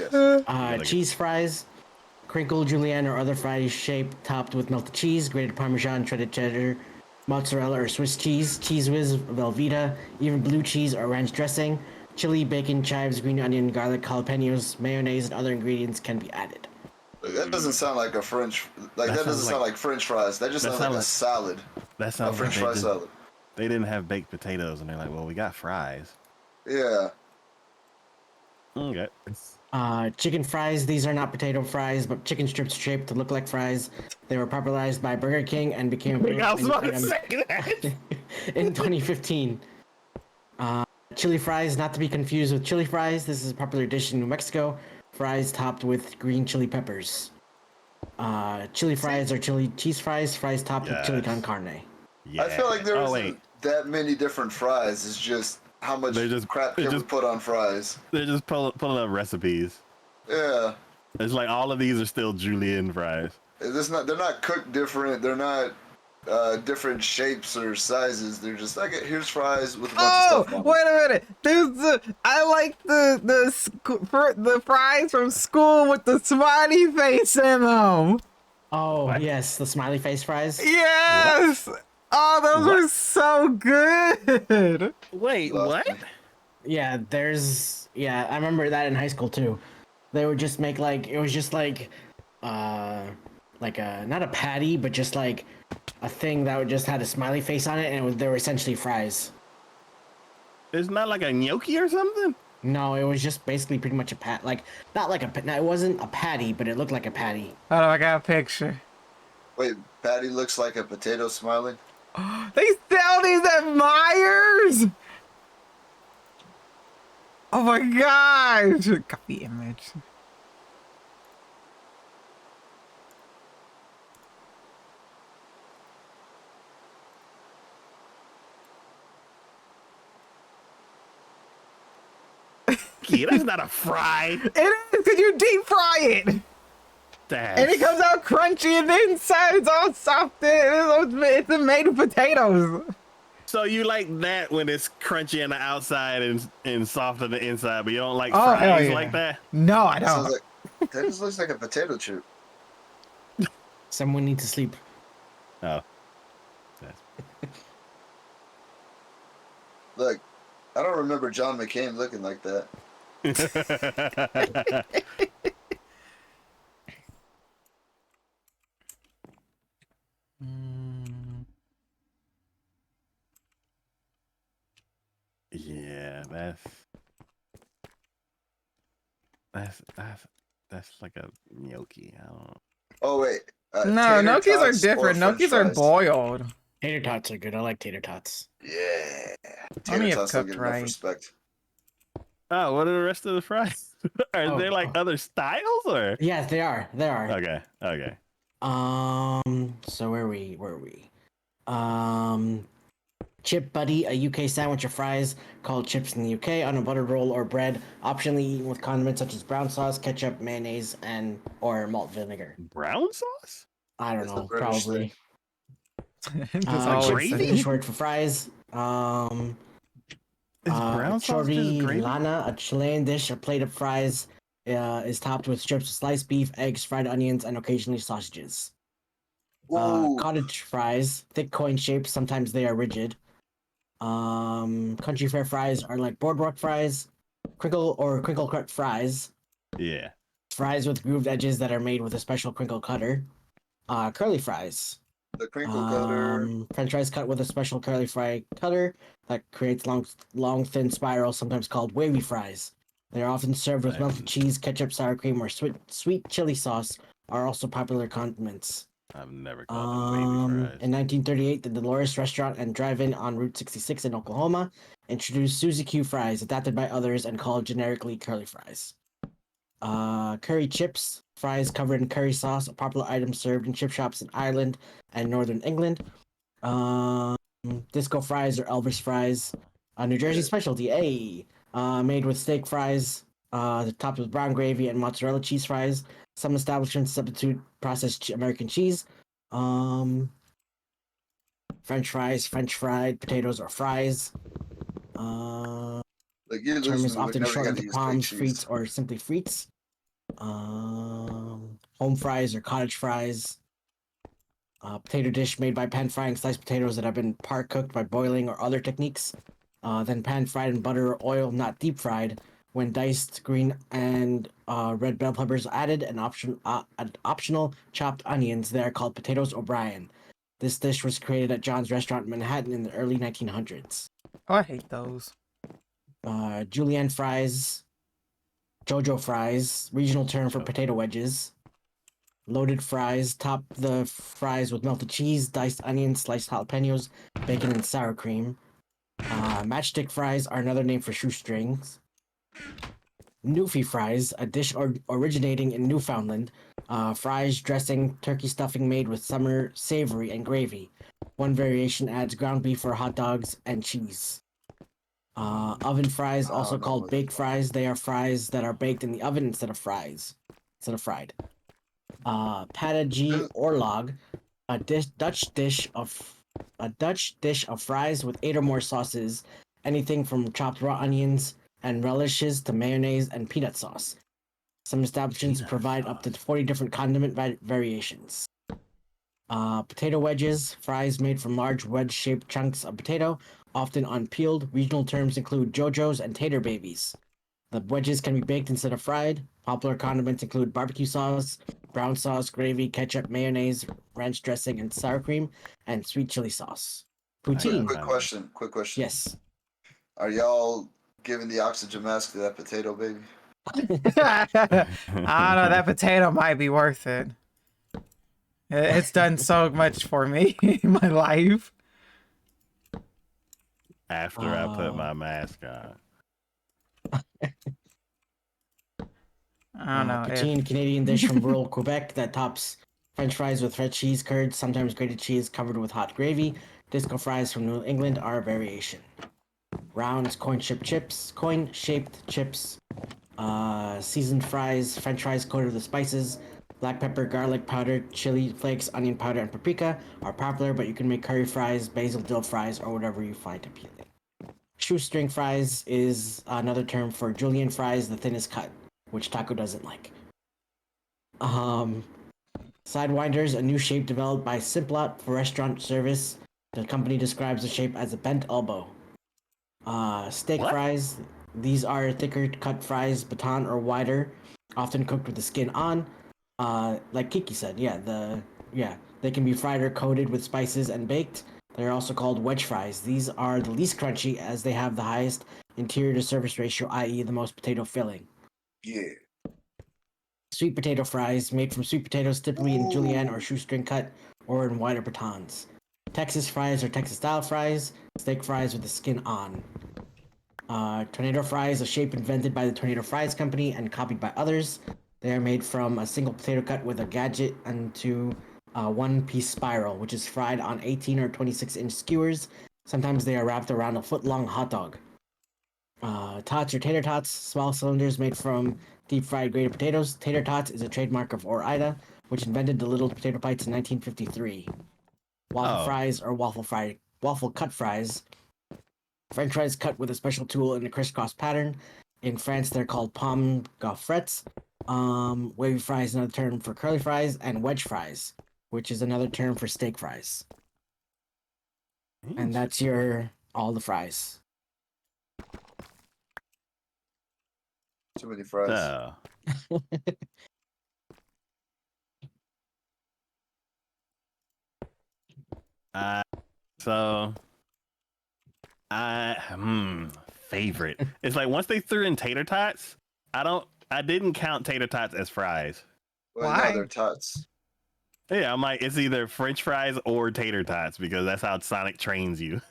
Cheese fries, crinkled julienne or other fries shape topped with melted cheese, grated parmesan, shredded cheddar, mozzarella or Swiss cheese, cheese whiz, Velveeta, even blue cheese or ranch dressing, chili, bacon, chives, green onion, garlic, jalapenos, mayonnaise, and other ingredients can be added. That doesn't sound like a French. That doesn't sound like French fries. That just sounds like a salad. That A sounds French like fry salad. they didn't have baked potatoes, and they're like, "Well, we got fries." Yeah. Okay. Chicken fries. These are not potato fries, but chicken strips shaped to look like fries. They were popularized by Burger King and became I was about to item say that. in 2015. Chili fries, not to be confused with chili fries. This is a popular dish in New Mexico. Fries topped with green chili peppers. Chili fries are chili cheese fries. Fries topped with chili con carne. Yeah. I feel like there Oh, isn't that many different fries. It's just how much crap can we put on fries. They're just pulling up recipes. Yeah. It's like all of these are still julienne fries. They're not cooked different. They're not different shapes or sizes. They're just like, here's fries with a bunch of stuff on Wait a minute. There's I like the fries from school with the smiley face in them. Oh, What? yes, the smiley face fries. Yes. Oh, those were so good. Wait, what? Yeah, I remember that in high school too. They would just make it was just like a, not a patty, but just like a thing that would just had a smiley face on it, and they were essentially fries. It's not like a gnocchi or something? No, it was just basically pretty much a it wasn't a patty, but it looked like a patty. Hold on, I got a picture. Wait, Patty looks like a potato smiling? They sell these at Myers. Oh my gosh! Copy image. Yeah, that's not a fry. It is because you deep fry it, and it comes out crunchy, and the inside is all soft. It's made of potatoes. So you like that when it's crunchy on the outside and soft on the inside, but you don't like Oh hell fries yeah! like that? No, I That sounds don't. like that just looks like a potato chip. Someone needs to sleep. Oh. Look, I don't remember John McCain looking like that. Yeah, that's like a gnocchi. I don't know. Oh wait, No, tater gnocchis are tots or different. French Gnocchis are fries? boiled. Tater tots are good. I like tater tots. Yeah, tater Only if tots don't cooked get enough right. respect. Oh, what are the rest of the fries? Are there like other styles or? Yes, they are. They are. Okay. So where are we? Chip Buddy, a UK sandwich of fries called chips in the UK, on a buttered roll or bread, optionally eaten with condiments such as brown sauce, ketchup, mayonnaise, and or malt vinegar. Brown sauce? I don't It's a know, British probably. Just always Chips, gravy? British word for fries. Is brown sauce just gravy? Chorrilana, a Chilean dish, a plate of fries, is topped with strips of sliced beef, eggs, fried onions, and occasionally sausages. Ooh, Cottage fries, thick coin shaped, sometimes they are rigid. Country fair fries are like boardwalk fries, crinkle cut fries, Yeah. fries with grooved edges that are made with a special crinkle cutter. Curly fries. the crinkle cutter. French fries cut with a special curly fry cutter that creates long, thin spirals, sometimes called wavy fries. They are often served with melted cheese, ketchup, sour cream, or sweet chili sauce. Are also popular condiments. I've never called them wavy fries. In 1938, the Dolores Restaurant and Drive-In on Route 66 in Oklahoma introduced Suzy Q fries, adapted by others and called generically curly fries. Curry chips, fries covered in curry sauce, a popular item served in chip shops in Ireland and Northern England. Disco fries or Elvis fries, a New Jersey specialty. Made with steak fries, topped with brown gravy and mozzarella cheese fries. Some establishments substitute processed American cheese. French fries, French fried potatoes or fries. Like you Term lose is me often whenever you shortened gotta to use fake palms, cheese. frites, or simply frites. Home fries or cottage fries. Potato dish made by pan frying sliced potatoes that have been par cooked by boiling or other techniques. Then pan fried in butter or oil, not deep fried. When diced green and red bell peppers are added, and optional chopped onions, they are called potatoes O'Brien. This dish was created at John's Restaurant in Manhattan in the early 1900s. Oh, I hate those. Julienne fries, JoJo fries, regional term for potato wedges. Loaded fries, top the fries with melted cheese, diced onions, sliced jalapenos, bacon, and sour cream. Matchstick fries are another name for shoestrings. Newfie fries, a dish originating in Newfoundland. Fries, dressing, turkey stuffing made with summer savory and gravy. One variation adds ground beef or hot dogs and cheese. Oven fries, also called baked fries. They are fries that are baked in the oven instead of fried. Patagee oorlog, a Dutch dish of fries with 8 or more sauces, anything from chopped raw onions and relishes to mayonnaise and peanut sauce. Some establishments provide up to 40 different condiment variations. Potato wedges, fries made from large wedge-shaped chunks of potato, often unpeeled. Regional terms include JoJo's and Tater Babies. The wedges can be baked instead of fried. Popular condiments include barbecue sauce, brown sauce, gravy, ketchup, mayonnaise, ranch dressing, and sour cream, and sweet chili sauce. Poutine. Quick question. Yes. Are y'all giving the oxygen mask to that potato baby? I don't know. That potato might be worth it. It's done so much for me in my life. After I put my mask on. I don't know if Poutine, Canadian dish from rural Quebec that tops French fries with red cheese curds, sometimes grated cheese covered with hot gravy. Disco fries from New England are a variation. Rounds, coin-shaped chips, seasoned fries, French fries coated with spices, black pepper, garlic powder, chili flakes, onion powder, and paprika are popular, but you can make curry fries, basil dill fries, or whatever you find appealing. Shoestring fries is another term for julienne fries, the thinnest cut, which taco doesn't like. Sidewinders, a new shape developed by Simplot for restaurant service. The company describes the shape as a bent elbow. Steak What? fries, these are thicker cut fries, baton or wider, often cooked with the skin on. Like Kiki said, they can be fried or coated with spices and baked. They're also called wedge fries. These are the least crunchy as they have the highest interior to surface ratio, i.e., the most potato filling. Yeah. Sweet potato fries, made from sweet potatoes, typically in julienne or shoestring cut, or in wider batons. Texas fries are Texas-style fries, steak fries with the skin on. Tornado fries, a shape invented by the Tornado Fries Company and copied by others. They are made from a single potato cut with a gadget into a one-piece spiral, which is fried on 18 or 26-inch skewers. Sometimes they are wrapped around a foot-long hot dog. Tots or tater tots, small cylinders made from deep-fried grated potatoes. Tater tots is a trademark of Ore-Ida, which invented the little potato bites in 1953. Waffle Oh. fries or waffle cut fries. French fries cut with a special tool in a crisscross pattern. In France, they're called pomme gaufrettes. Wavy fries, another term for curly fries, and wedge fries, which is another term for steak fries. And that's all the fries. Too many fries. So, uh, so favorite. It's like once they threw in tater tots, I didn't count tater tots as fries. Well, Why? no, they're tots. Yeah, I'm like, it's either French fries or tater tots because that's how Sonic trains you.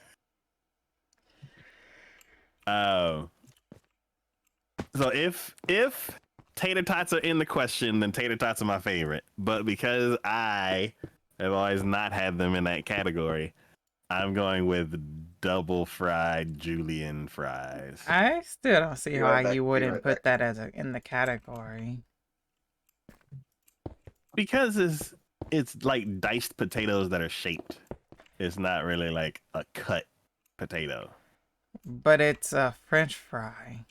So if tater tots are in the question, then tater tots are my favorite. But because I have always not had them in that category, I'm going with double fried julienne fries. I still don't see Be why right back, you be wouldn't right put back. that as in the category. Because it's like diced potatoes that are shaped. It's not really like a cut potato. But it's a French fry.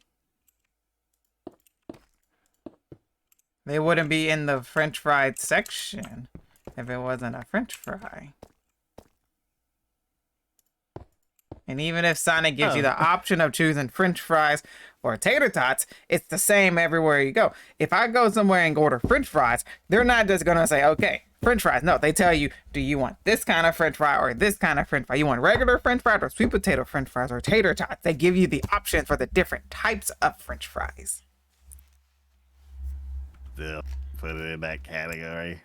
They wouldn't be in the French fried section if it wasn't a French fry. And even if Sonic gives you the option of choosing French fries or tater tots, it's the same everywhere you go. If I go somewhere and order French fries, they're not just gonna say, okay, French fries. No, they tell you, do you want this kind of French fry or this kind of French fry? You want regular French fries or sweet potato French fries or tater tots? They give you the options for the different types of French fries. Still put it in that category.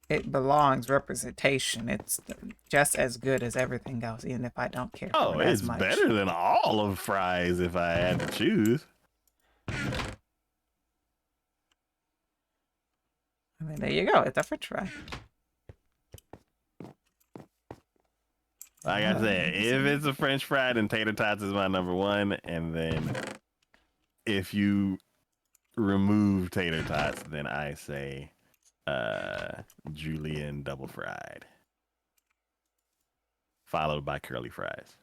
It belongs representation. It's just as good as everything else, even if I don't care for Oh, it as it's much. better than all of fries if I had to choose. I mean, there you go. It's a French fry. Like I said, if it's a French fry, then tater tots is my number one. And then if you remove tater tots, then I say julienne double fried, followed by curly fries,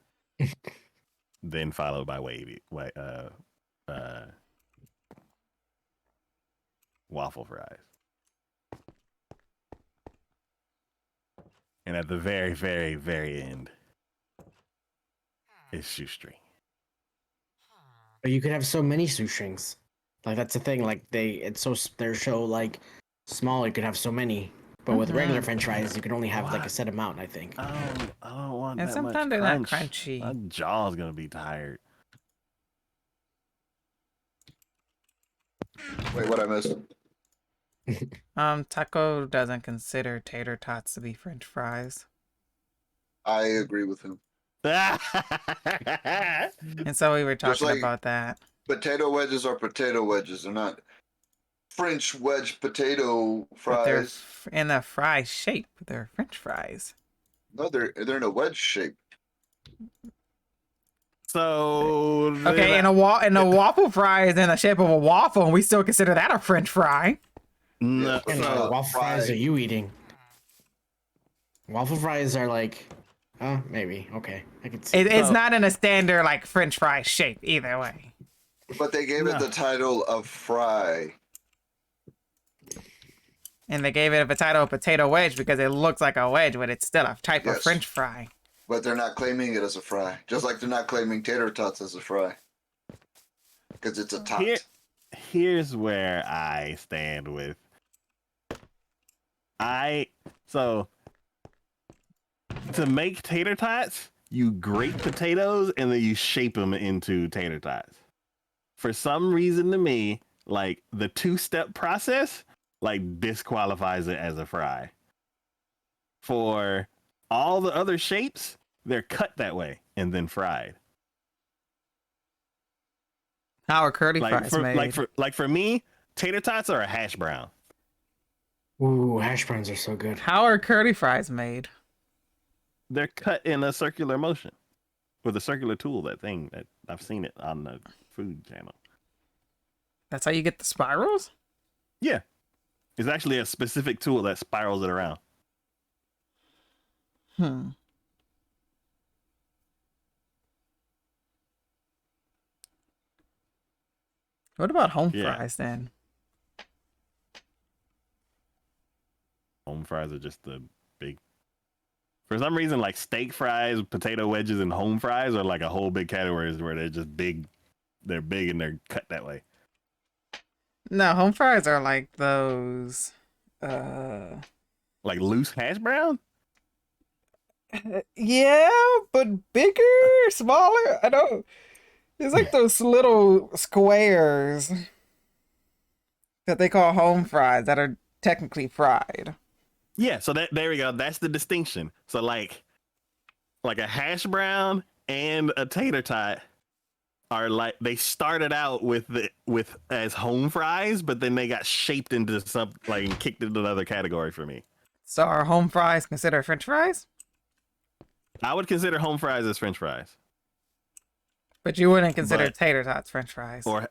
then followed by waffle fries. And at the very, very, very end is shoestring. But you could have so many shoestrings. Like that's the thing. Like they're so like small. You could have so many. But with regular French fries, you can only have like a set amount. I think. I don't want And that much sometimes they're not crunch. crunchy. My jaw's gonna be tired. Wait, what I missed? Taco doesn't consider tater tots to be French fries. I agree with him. And so we were Just talking like about that. potato wedges are potato wedges. They're not French wedge potato But they're fries. in a fry shape. They're French fries. No, they're in a wedge shape. So Okay, and a waffle fry is in the shape of a waffle, and we still consider that a French fry. no, Yeah, And so waffle fries fried. are you eating? Waffle fries are like, maybe okay. I can see. It's So- not in a standard like French fry shape either way. But they gave it No. the title of fry. And they gave it a title of potato wedge because it looks like a wedge, but it's still a type of Yes. French fry. But they're not claiming it as a fry. Just like they're not claiming tater tots as a fry. Because it's a tot. Here's where I stand with. So to make tater tots, you grate potatoes and then you shape them into tater tots. For some reason, to me, like the 2-step process, like disqualifies it as a fry. For all the other shapes, they're cut that way and then fried. How are curly Like fries for made? for me, tater tots are a hash brown. Ooh, hash browns are so good. How are curly fries made? They're cut in a circular motion with a circular tool. That thing that I've seen it on the food channel. That's how you get the spirals? Yeah, it's actually a specific tool that spirals it around. Hmm. What about home Yeah. fries then? Home fries are just the big. For some reason, like steak fries, potato wedges, and home fries are like a whole big categories where they're just big. They're big and they're cut that way. No, home fries are like those. Like loose hash brown. Yeah, but bigger, smaller. I don't. It's like those little squares that they call home fries that are technically fried. Yeah, so there we go. That's the distinction. So like a hash brown and a tater tot are like they started out with as home fries, but then they got shaped into something like and kicked into another category for me. So are home fries considered French fries? I would consider home fries as French fries But you wouldn't consider But- tater tots French fries. or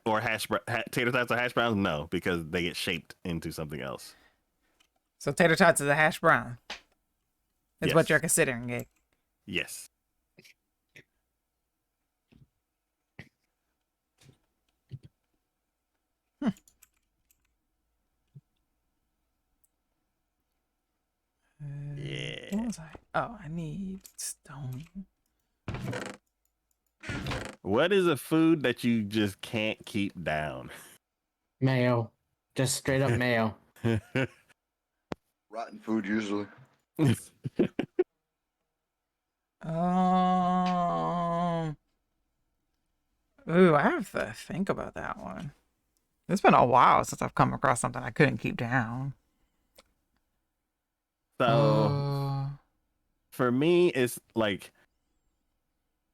tater tots or hash browns. No, because they get shaped into something else. So tater tots is a hash brown. Is what Yes. you're considering it. Yes. Yeah. What was I? Oh, I need stone. What is a food that you just can't keep down? Mayo, just straight up mayo. Rotten food usually. Ooh, I have to think about that one. It's been a while since I've come across something I couldn't keep down. So for me, it's like,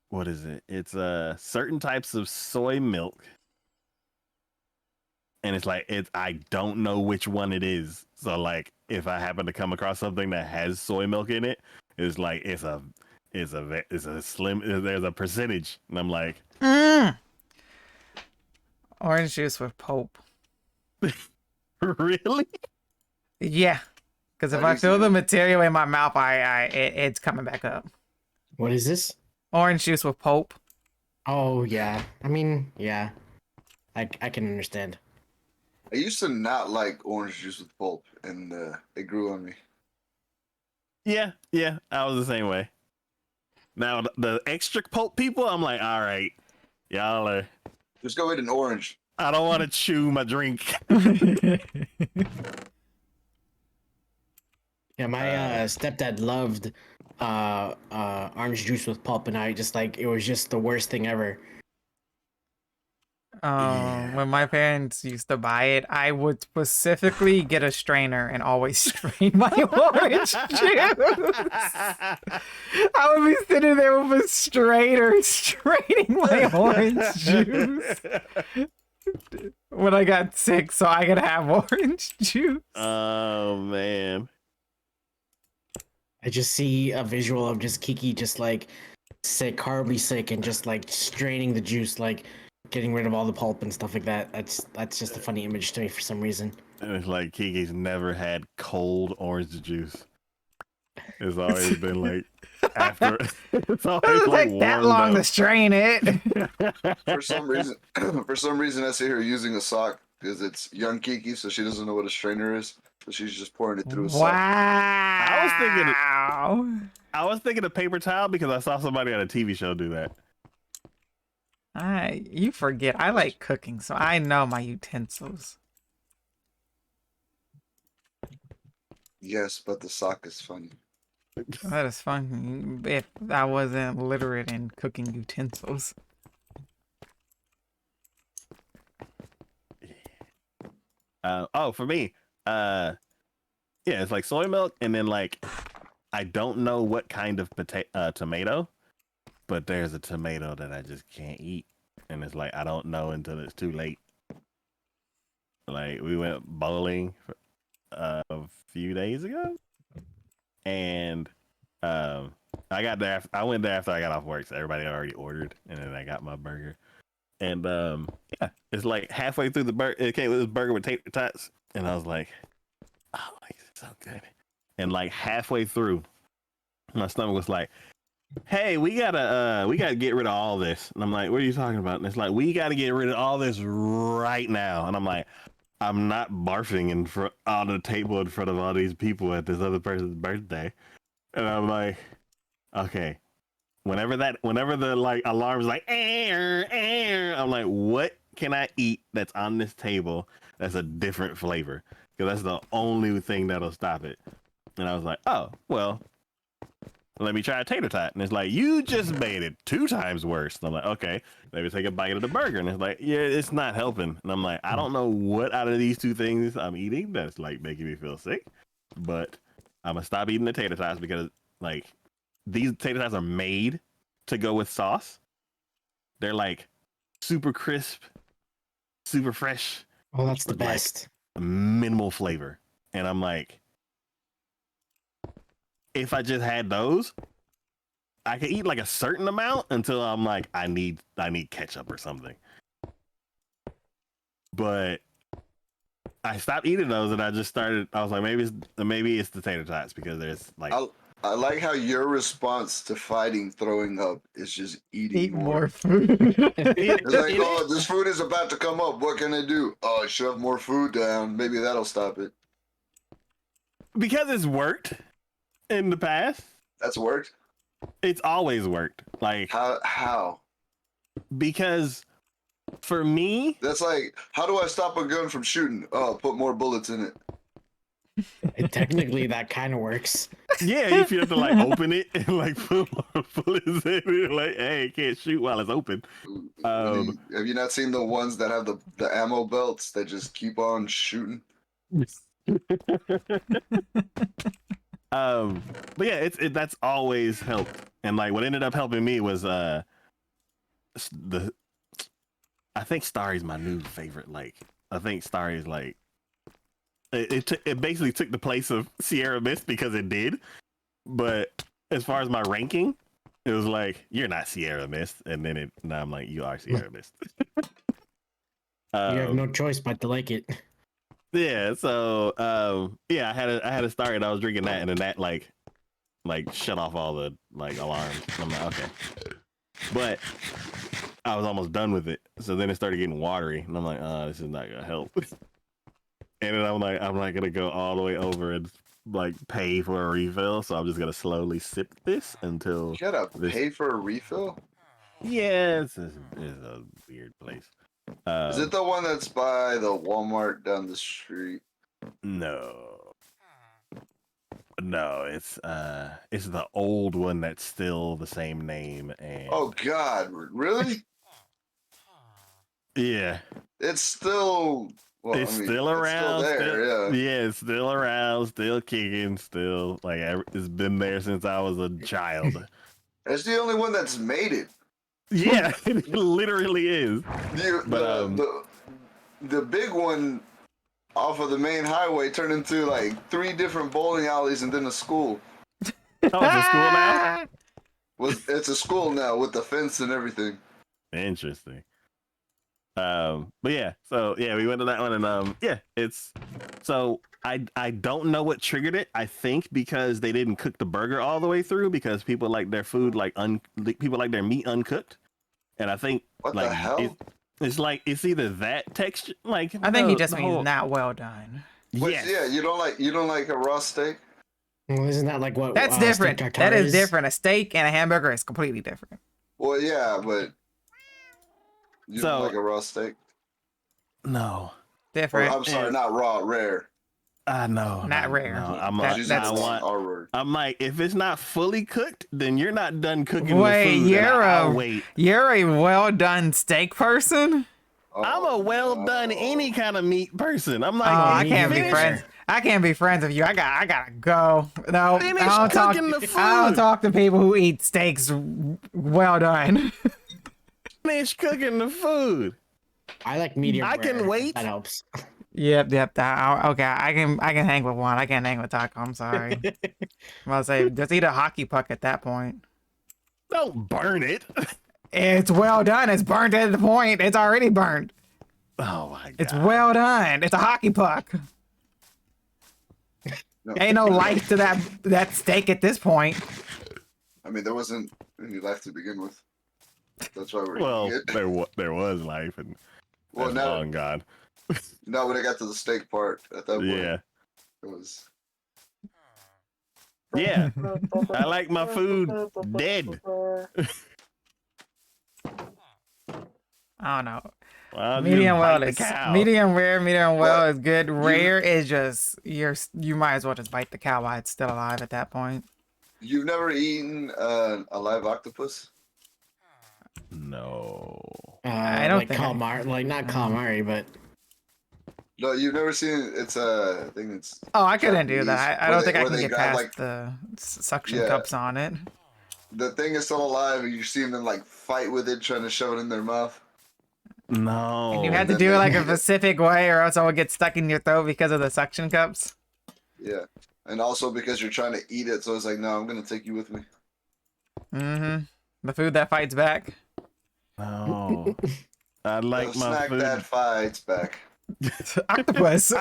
what is it? It's certain types of soy milk, and it's like I don't know which one it is. So like, if I happen to come across something that has soy milk in it, it's like it's a slim. There's a percentage, and I'm like, Orange juice with pulp. really? Yeah, because if That I is feel the new. material in my mouth, it's coming back up. What is this? Orange juice with pulp. Oh yeah. I mean, yeah. I can understand. I used to not like orange juice with pulp, and it grew on me. Yeah, I was the same way. Now the extra pulp people, I'm like, all right, y'all are. Just go eat an orange. I don't want to chew my drink. Yeah, my stepdad loved orange juice with pulp, and I just like it was just the worst thing ever. Yeah. When my parents used to buy it, I would specifically get a strainer and always strain my orange juice. I would be sitting there with a strainer straining my orange juice when I got sick so I could have orange juice. Oh man. I just see a visual of just Kiki just like sick, horribly sick, and just like straining the juice, like getting rid of all the pulp and stuff like that. That's just a funny image to me for some reason. And it's like Kiki's never had cold orange juice. It's always been like after. It's It always doesn't like take that warmed long to up. strain it. For some reason, I see her using a sock because it's young Kiki, so she doesn't know what a strainer is. So she's just pouring it through a sock. Wow. I was thinking of paper towel because I saw somebody on a TV show do that. You forget. I like cooking, so I know my utensils. Yes, but the sock is funny. That is fun if I wasn't literate in cooking utensils. For me, yeah, it's like soy milk, and then like I don't know what kind of tomato, but there's a tomato that I just can't eat, and it's like I don't know until it's too late. Like we went bowling a few days ago, and I got there. I went there after I got off work, so everybody had already ordered, and then I got my burger. And yeah, it's like halfway through the burger, it came with this burger with tater tots, and I was like, "Oh, it's so good." And like halfway through, my stomach was like, "Hey, we gotta get rid of all this." And I'm like, "What are you talking about?" And it's like, "We gotta get rid of all this right now." And I'm like, "I'm not barfing in front on the table in front of all these people at this other person's birthday." And I'm like, "Okay." Whenever the like alarm's like, I'm like, what can I eat that's on this table that's a different flavor? Because that's the only thing that'll stop it. And I was like, oh, well, let me try a tater tot. And it's like, you just made it 2 times worse. And I'm like, okay, maybe take a bite of the burger. And it's like, yeah, it's not helping. And I'm like, I don't know what out of these 2 things I'm eating that's like making me feel sick, but I'm gonna stop eating the tater tots because like these tater tots are made to go with sauce. They're like super crisp, super fresh. Oh, that's the with, like, best. minimal flavor. And I'm like, if I just had those, I could eat like a certain amount until I'm like, I need ketchup or something. But I stopped eating those, and I just started. I was like, maybe it's the tater tots because there's like. I like how your response to fighting throwing up is just eating Eat more. more food. It's like, oh, this food is about to come up. What can I do? Oh, shove more food down. Maybe that'll stop it. Because it's worked in the past. That's worked. It's always worked. Like How? Because for me, That's like, how do I stop a gun from shooting? Oh, put more bullets in it. Technically, that kind of works. yeah, if you have to like open it and like put more bullets in it, like, hey, it can't shoot while it's open. Have you not seen the ones that have the ammo belts that just keep on shooting? But yeah, that's always helped. And like what ended up helping me was I think Starry's my new favorite. Like I think Starry's like it basically took the place of Sierra Mist because it did. But as far as my ranking, it was like you're not Sierra Mist, and then now I'm like you are Sierra Mist. You have no choice but to like it. Yeah, so yeah, I had a Starry and I was drinking that, and then that like shut off all the like alarms. I'm like, okay. But I was almost done with it. So then it started getting watery. And I'm like, this is not gonna help. And then I'm like, I'm not gonna go all the way over and like pay for a refill. So I'm just gonna slowly sip this until You gotta pay for a refill? Yeah, it's a weird place. Is it the one that's by the Walmart down the street? No. No, it's the old one that's still the same name and Oh God, really? Yeah. It's still well. It's I mean, still it's still around. there. Yeah. Yeah, it's still around, still kicking, still like it's been there since I was a child. It's the only one that's made it. Yeah, it literally is. The But the big one off of the main highway turned into like 3 different bowling alleys and then a school. oh, it's a school now. It's a school now with the fence and everything. Interesting. But yeah, so yeah, we went to that one, and yeah, it's so I don't know what triggered it. I think because they didn't cook the burger all the way through, because people like their food like people like their meat uncooked, and I think What like the hell? it's like it's either that texture, like I think he just the means whole, not well done. Wait, yes. yeah, you don't like a raw steak? Well, isn't that like what That's steak different. tartare That is different. A steak and a hamburger is completely different. Well, yeah, but you don't So like a raw steak? no, Or, Different. I'm sorry, not raw, rare. no, Not rare. No, I'm That- like, Using that's- the I wrong want. R word. I'm like, if it's not fully cooked, then you're not done cooking Wait, the food. And you're I'll a wait. you're a well done steak person. I'm a well done any kind of meat person. I'm like, Oh, I if can't you be finish- friends. I can't be friends with you. I gotta go. No, Finish I don't talk. cooking the I don't food. talk to people who eat steaks well done. Finish cooking the food. I like medium. I can rare, if wait. That helps. Yep. Okay, I can hang with one. I can't hang with Taco. I'm sorry. I'll say just eat a hockey puck at that point. Don't burn it. It's well done. It's burnt at the point. It's already burnt. Oh my god. It's well done. It's a hockey puck. No. Ain't no life to that steak at this point. I mean, there wasn't any life to begin with. That's why we're Well, eating it. there was life, and Well, that's now, long gone. now when I got to the steak part, at that point, Yeah. it was. Yeah. I like my food dead. I don't know. I'll Medium just well bite is the cow. medium rare. Medium well What? is good. Rare is just you might as well just bite the cow while it's still alive at that point. You've never eaten a live octopus? No. I don't like think I- calamari, like not calamari, but No, you've never seen it's a thing that's. Oh, I couldn't do that. I Where don't they- think I where can they get got, past like- the suction Yeah. cups on it. The thing is still alive, and you see them like fight with it, trying to shove it in their mouth. No. And you had to then do it they like a eat it. specific way, or else it would get stuck in your throat because of the suction cups. Yeah, and also because you're trying to eat it, so it's like, no, I'm gonna take you with me. Mm-hmm. The food that fights back. No. I like The my snack food. that fights back. Octopus.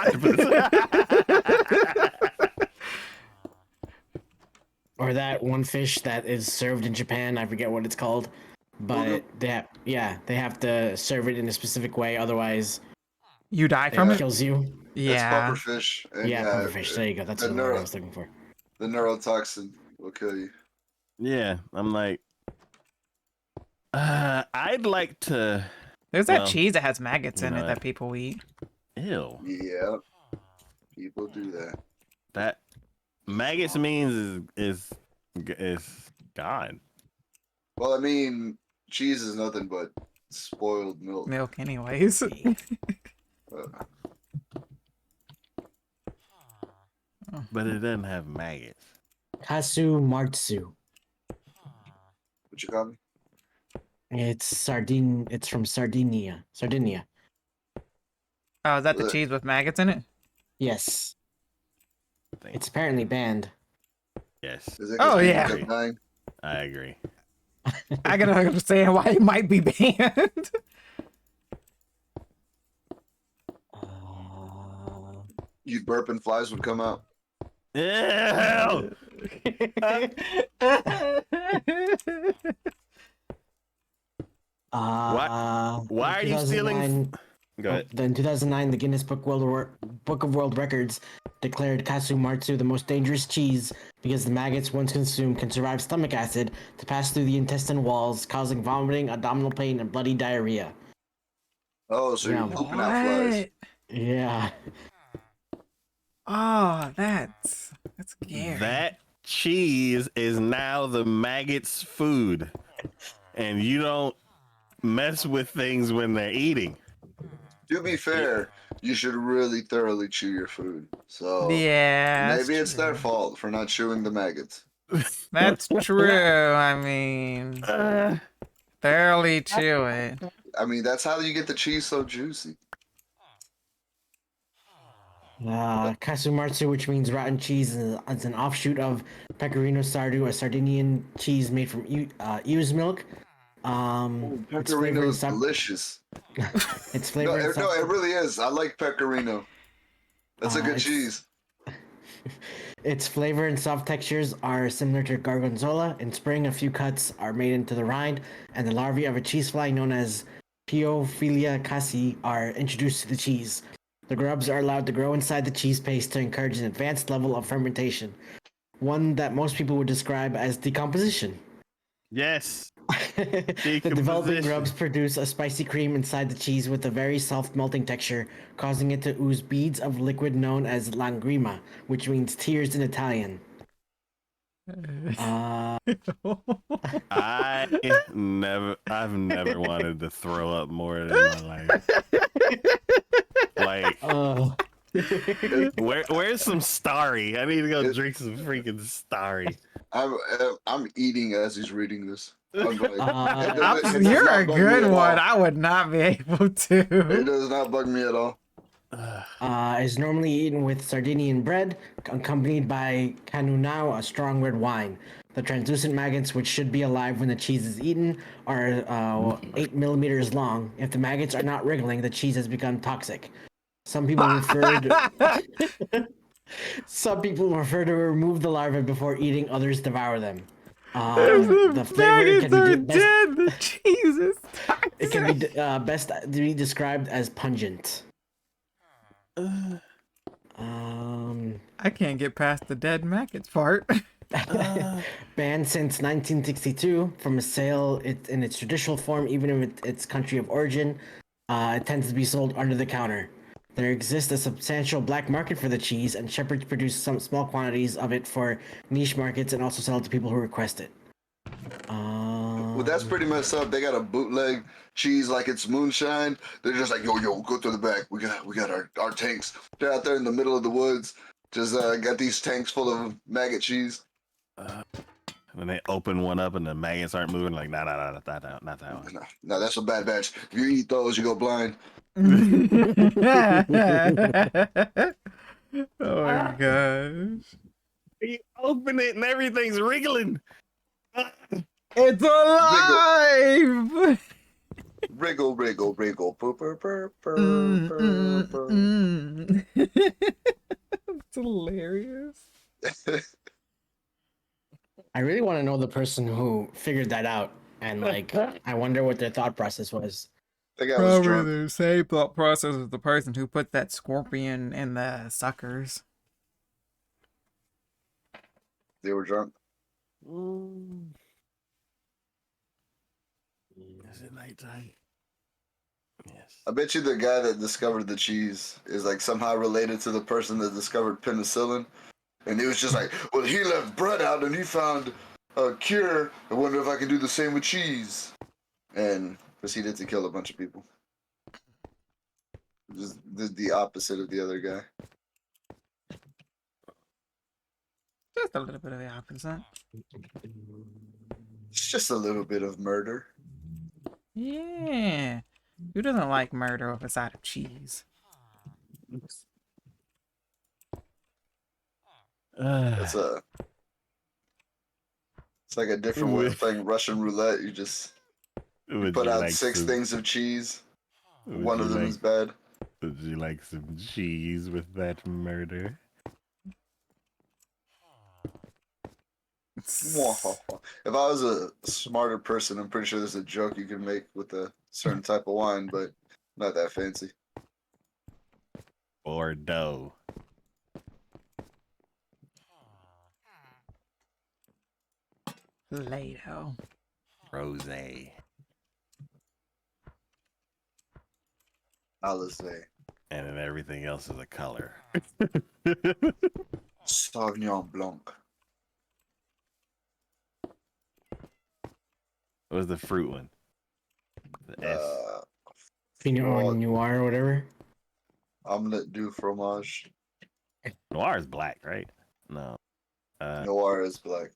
or that one fish that is served in Japan. I forget what it's called, but they have to serve it in a specific way, otherwise You die it from it? kills you. It's Yeah. pufferfish. And Yeah, pufferfish. There you go. That's the the word I neuro- was looking for. The neurotoxin will kill you. Yeah, I'm like, I'd like to. There's that Well, cheese that has maggots in you it know that people eat. Ew. Yeah, people do that. That maggots means is God. Well, I mean, cheese is nothing but spoiled milk. Milk, anyways. Uh, But it doesn't have maggots. Kasu Martsu. what you call me? It's sardine. It's from Sardinia. Sardinia. Oh, is that the cheese with maggots in it? Yes. Thank It's apparently banned. Yes, Is it Oh, 'cause people yeah. kept dying? I agree. I can understand why it might be banned. You'd burp and flies would come out. Ew! Why are you stealing? Go ahead. In 2009, the Guinness Book of World Records declared Kasu Martsu the most dangerous cheese because the maggots, once consumed, can survive stomach acid to pass through the intestine walls, causing vomiting, abdominal pain, and bloody diarrhea. Oh, so Yeah, you're pooping out flies. Yeah. Oh, that's scary. That cheese is now the maggots' food, and you don't mess with things when they're eating. To be fair, you should really thoroughly chew your food. So Yeah, that's maybe it's their true. fault for not chewing the maggots. That's true. I mean, Uh, thoroughly chew it. I mean, that's how you get the cheese so juicy. Kasumarzu, which means rotten cheese, is an offshoot of Pecorino Sardo, a Sardinian cheese made from ewe's milk. It's flavored in Pecorino's delicious. it's No, flavored in no, soft. it really is. I like pecorino. That's a good It's cheese. its flavor and soft textures are similar to gorgonzola. In spring, a few cuts are made into the rind, and the larvae of a cheese fly known as Piophilia cassi are introduced to the cheese. The grubs are allowed to grow inside the cheese paste to encourage an advanced level of fermentation, one that most people would describe as decomposition. yes. The developing grubs Decomposition. produce a spicy cream inside the cheese with a very soft melting texture, causing it to ooze beads of liquid known as langrima, which means tears in Italian. I've never wanted to throw up more in my life. Like, Uh, where's some Starry? I need to go It- drink some freaking Starry. I'm eating as he's reading this. I'm like, Uh, it does You're not a bug me good at one. all. I would not be able It to. does not bug me at all. is normally eaten with Sardinian bread, accompanied by canunau, a strong red wine. The translucent maggots, which should be alive when the cheese is eaten, are 8 millimeters long. If the maggots are not wriggling, the cheese has become toxic. Some people some people prefer to remove the larvae before eating. Others devour them. The The flavor can maggots are be best. dead. The cheese is It can be toxic. best to be described as pungent. Um, I can't get past the dead maggots part. Banned since 1962 from a sale in its traditional form, even in its country of origin, it tends to be sold under the counter. There exists a substantial black market for the cheese, and shepherds produce some small quantities of it for niche markets and also sell it to people who request it. Well, that's pretty messed up. They got a bootleg cheese like it's moonshine. They're just like, yo, go to the back. We got our tanks. They're out there in the middle of the woods. Just got these tanks full of maggot cheese. When they open one up and the maggots aren't moving, like, nah, not that one. No, that's a bad batch. If you eat those, you go blind. Oh my gosh. You open it and everything's wriggling. It's alive! Wriggle, wriggle, wriggle. Purr, purr, purr, purr, Mm, purr, mm, purr. mm. It's hilarious. I really want to know the person who figured that out, and like, I wonder what their thought process was. That guy was Probably drunk. the same thought process as the person who put that scorpion in the suckers. They were drunk. Is it nighttime? Yes. I bet you the guy that discovered the cheese is like somehow related to the person that discovered penicillin. And he was just like, well, he left bread out and he found a cure. I wonder if I can do the same with cheese. And proceeded to kill a bunch of people. Just the opposite of the other guy. Just a little bit of the opposite. It's just a little bit of murder. Yeah. Who doesn't like murder with a side of cheese? It's like a different way of playing Russian roulette. You just put out 6 things of cheese. One of them is bad. Would you like some cheese with that murder? If I was a smarter person, I'm pretty sure there's a joke you can make with a certain type of wine, but not that fancy. Bordeaux. Play-Doh. Rosé. Alizé. And then everything else is a color. Sauvignon Blanc. What was the fruit one? The S. Pinot Well- Noir or whatever. Omelette du fromage. Noir is black, right? No. Noir is black.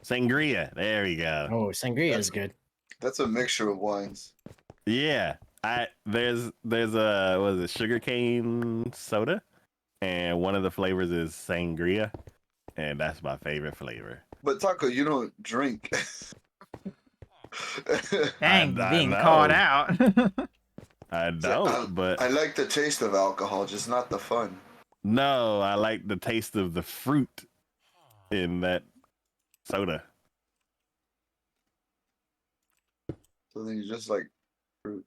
Sangria. There we go. Oh, sangria That's- is good. That's a mixture of wines. Yeah. There's a what is it, sugarcane soda, and one of the flavors is sangria, and that's my favorite flavor. But Taco, you don't drink. Dang, I being know. called out. I don't, but I like the taste of alcohol, just not the fun. no, I like the taste of the fruit in that soda. So then you just like fruit.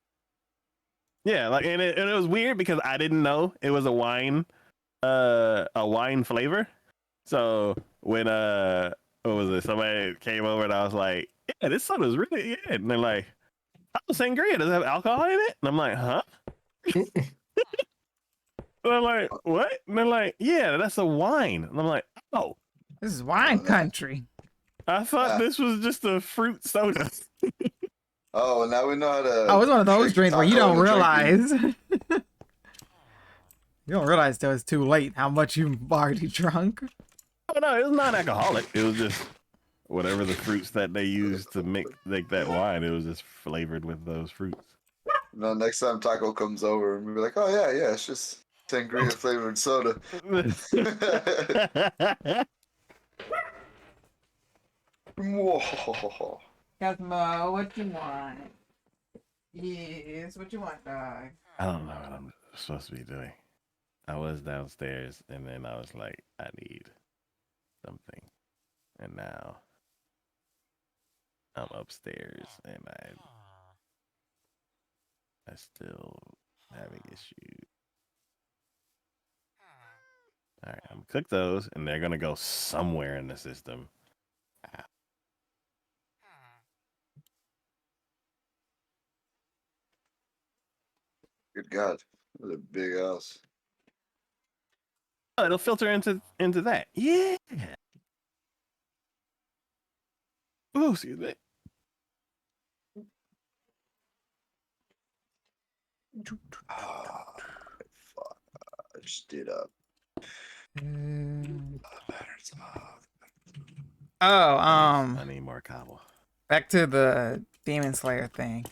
Yeah, like and it was weird because I didn't know it was a wine flavor. So when what was it? Somebody came over and I was like, yeah, this soda's really good. And they're like, oh, sangria, does it have alcohol in it? And I'm like, huh? And I'm like, what? And they're like, yeah, that's a wine. And I'm like, oh, This is wine country. I thought this was just a fruit soda. Oh, now we know how to. Oh, it's one of those trick drinks where you Taco don't into drinking. realize. You don't realize till it's too late how much you've already drunk. Oh no, it was not alcoholic. It was just whatever the fruits that they used to make that wine. It was just flavored with those fruits. No, next time Taco comes over and we'll be like, oh yeah, it's just sangria flavored soda. Whoa. Cosmo, what you want? Yes, what you want, dog? I don't know what I'm supposed to be doing. I was downstairs and then I was like, I need something. And now I'm upstairs and I still having issues. All right, I'm gonna cook those and they're gonna go somewhere in the system. Good God. What a big house. Oh, it'll filter into that. Yeah. Oh, excuse me. Ah, fuck. I just did up. Patterns of. Oh, I need more cobble. back to the Demon Slayer thing.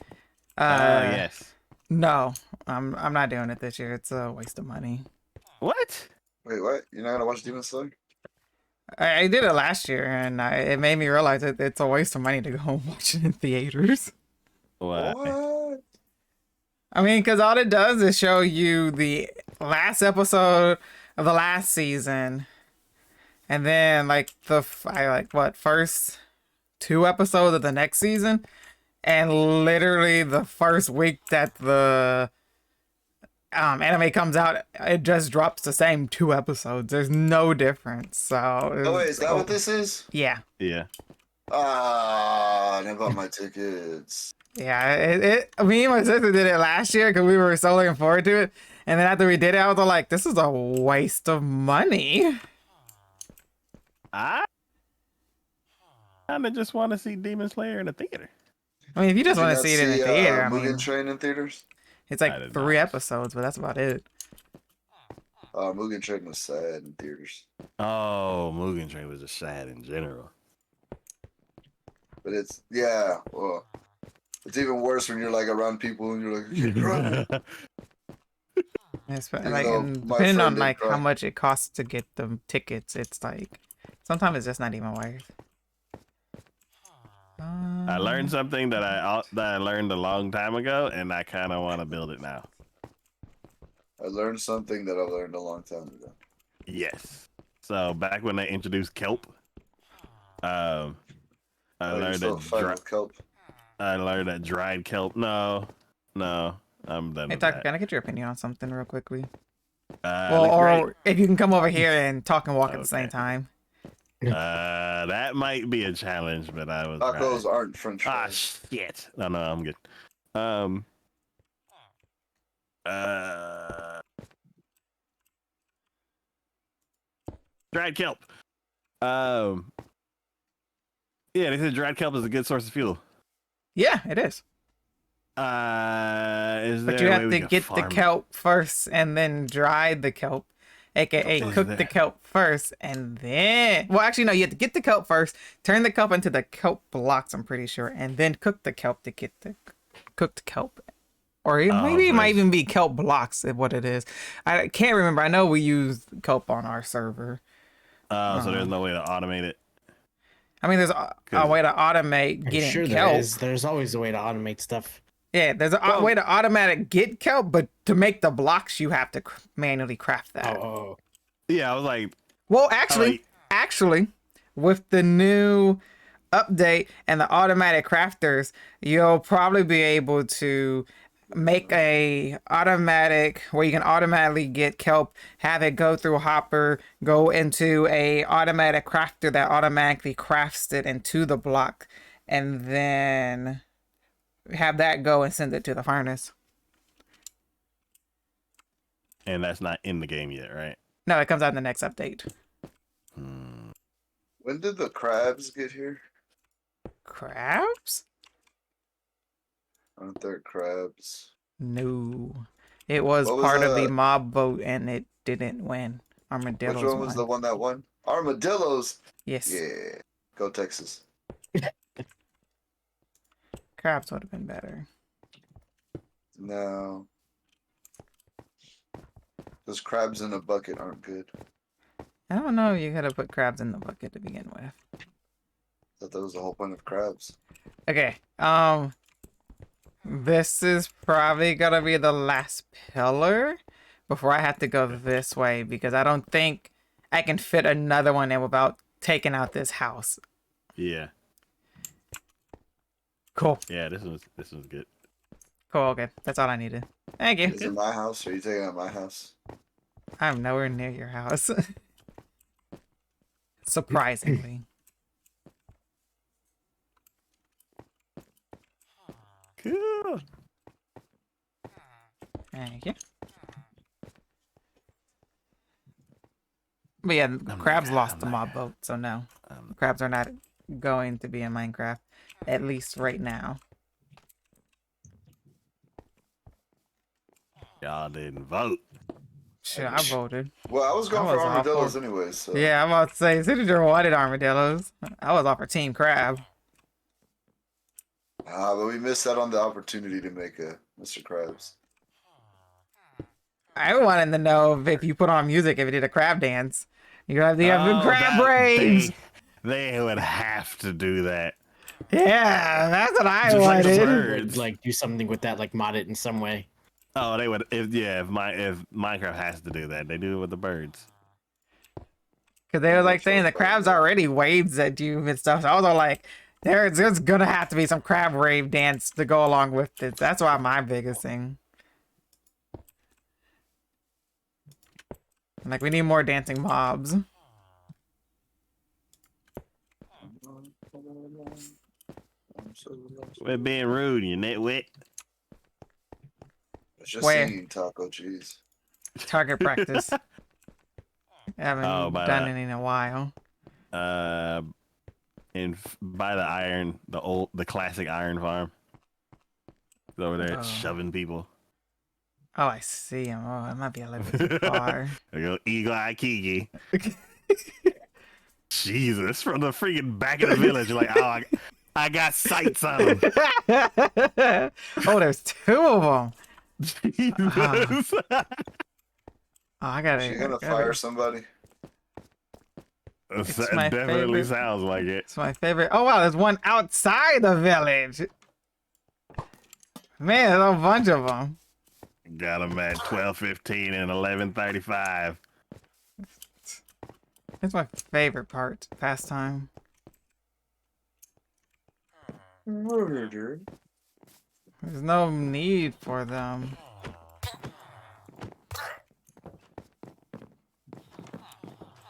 Yes. No, I'm not doing it this year. It's a waste of money. What? Wait, what? You're not gonna watch Demon Slayer? I did it last year, and it made me realize that it's a waste of money to go watch it in theaters. Why? What? I mean, because all it does is show you the last episode of the last season, and then like first 2 episodes of the next season, and literally the first week that the anime comes out, it just drops the same 2 episodes. There's no difference. So Oh wait, is that what this is? Yeah. Yeah. Ah, I bought my tickets. Yeah, me and my sister did it last year because we were so looking forward to it. And then after we did it, I was like, this is a waste of money. I kind of just want to see Demon Slayer in a theater. I mean, if you just Did you want to not see it in a theater, I Mugen mean, Train in theaters? it's I like did 3 not. episodes, but that's about it. Mugen Train was sad in theaters, Oh, Mugen Train was just sad in general. but it's well, it's even worse when you're like around people and you're like, you can't cry. Even Like, though and my depending friend on did like cry. how much it costs to get the tickets, it's like sometimes it's just not even worth. I learned something that I learned a long time ago, and I kind of want to build it now. I learned something that I learned a long time ago. Yes. So back when they introduced kelp, I Oh, you're learned still fine with kelp. that dried kelp. No, I'm done Hey, with Tucker, that. can I get your opinion on something real quickly? Well, Or if you can come over here and talk and walk at the same Okay. time. That might be a challenge, but I was Tacos right. aren't French Ah, fries. shit. No, I'm good. Dried kelp. Yeah, they said dried kelp is a good source of fuel. Yeah, it is. Is But there you a way have we to can get the farm it? kelp first and then dry the kelp, aka Is cook the there- kelp first and then. Well, actually, no. You have to get the kelp first, turn the kelp into the kelp blocks. I'm pretty sure, and then cook the kelp to get the cooked kelp. Or Oh, maybe it so might there's even be kelp blocks, is what it is. I can't remember. I know we used kelp on our server. so there's no way to automate it. I mean, there's a 'Cause- way to automate I'm getting sure there kelp. is. There's always a way to automate stuff. Yeah, there's a Well- way to automatic get kelp, but to make the blocks, you have to manually craft Oh, that. oh, Yeah, I was like, Well, actually, like- with the new update and the automatic crafters, you'll probably be able to make a automatic where you can automatically get kelp, have it go through Hopper, go into a automatic crafter that automatically crafts it into the block, and then have that go and send it to the furnace. and that's not in the game yet, right? No, it comes out in the next update. When did the crabs get here? Crabs? Aren't there crabs? No. It was What was part of the that? mob vote and it didn't win. Armadillos Which one was the won. one that won? Armadillos. Yes. Yeah. Go Texas. Crabs would have been better. No. Those crabs in a bucket aren't good. I don't know. You gotta put crabs in the bucket to begin with. Thought that was the whole point of crabs. Okay. This is probably gonna be the last pillar before I have to go this way because I don't think I can fit another one in without taking out this house. Yeah, Cool. yeah. This was good. Cool. Okay. That's all I needed. Thank you. Is it my house? Or are you taking out my house? I'm nowhere near your house. Surprisingly. Cool. Thank you. But yeah, crabs lost the mob vote, so no. Crabs are not going to be in Minecraft, at least right now. Y'all didn't vote. Sure, I voted. Well, I was going That for was armadillos awful. anyway, so. Yeah, I'm about to say, Cityger wanted armadillos. I was off for Team Crab. But we missed out on the opportunity to make a Mr. Krabs. I wanted to know if you put on music, if it did a crab dance. You have the Oh, crab that- raves. They would have to do that. Yeah, that's what I Just like the wanted. bird. Would, like do something with that, like mod it in some way. Oh, they would. If Minecraft has to do that, they do it with the birds. Because they were like saying the crabs already waves at you and stuff. So I was all like, there's gonna have to be some crab rave dance to go along with it. That's why my biggest thing. Like, we need more dancing mobs. We're being rude, you nitwit. It's just Where? singing taco cheese. Target practice. I haven't Oh, by done that. it in a while. By the iron, the classic iron farm. He's over there Oh. shoving people. Oh, I see him. Oh, it might be a little bit too far. There go Eagle Eye Kiki. Jesus, from the freaking back of the village. You're like, oh, I got sights on him. Oh, there's two of them. Jesus. Oh, I gotta. Is she gonna I gotta- fire somebody? It's That my definitely favorite. sounds like it. It's my favorite. Oh wow, there's one outside the village. Man, there's a bunch of them. Got him at 12:15 and 11:35. It's my favorite part. Pastime. Murder. There's no need for them.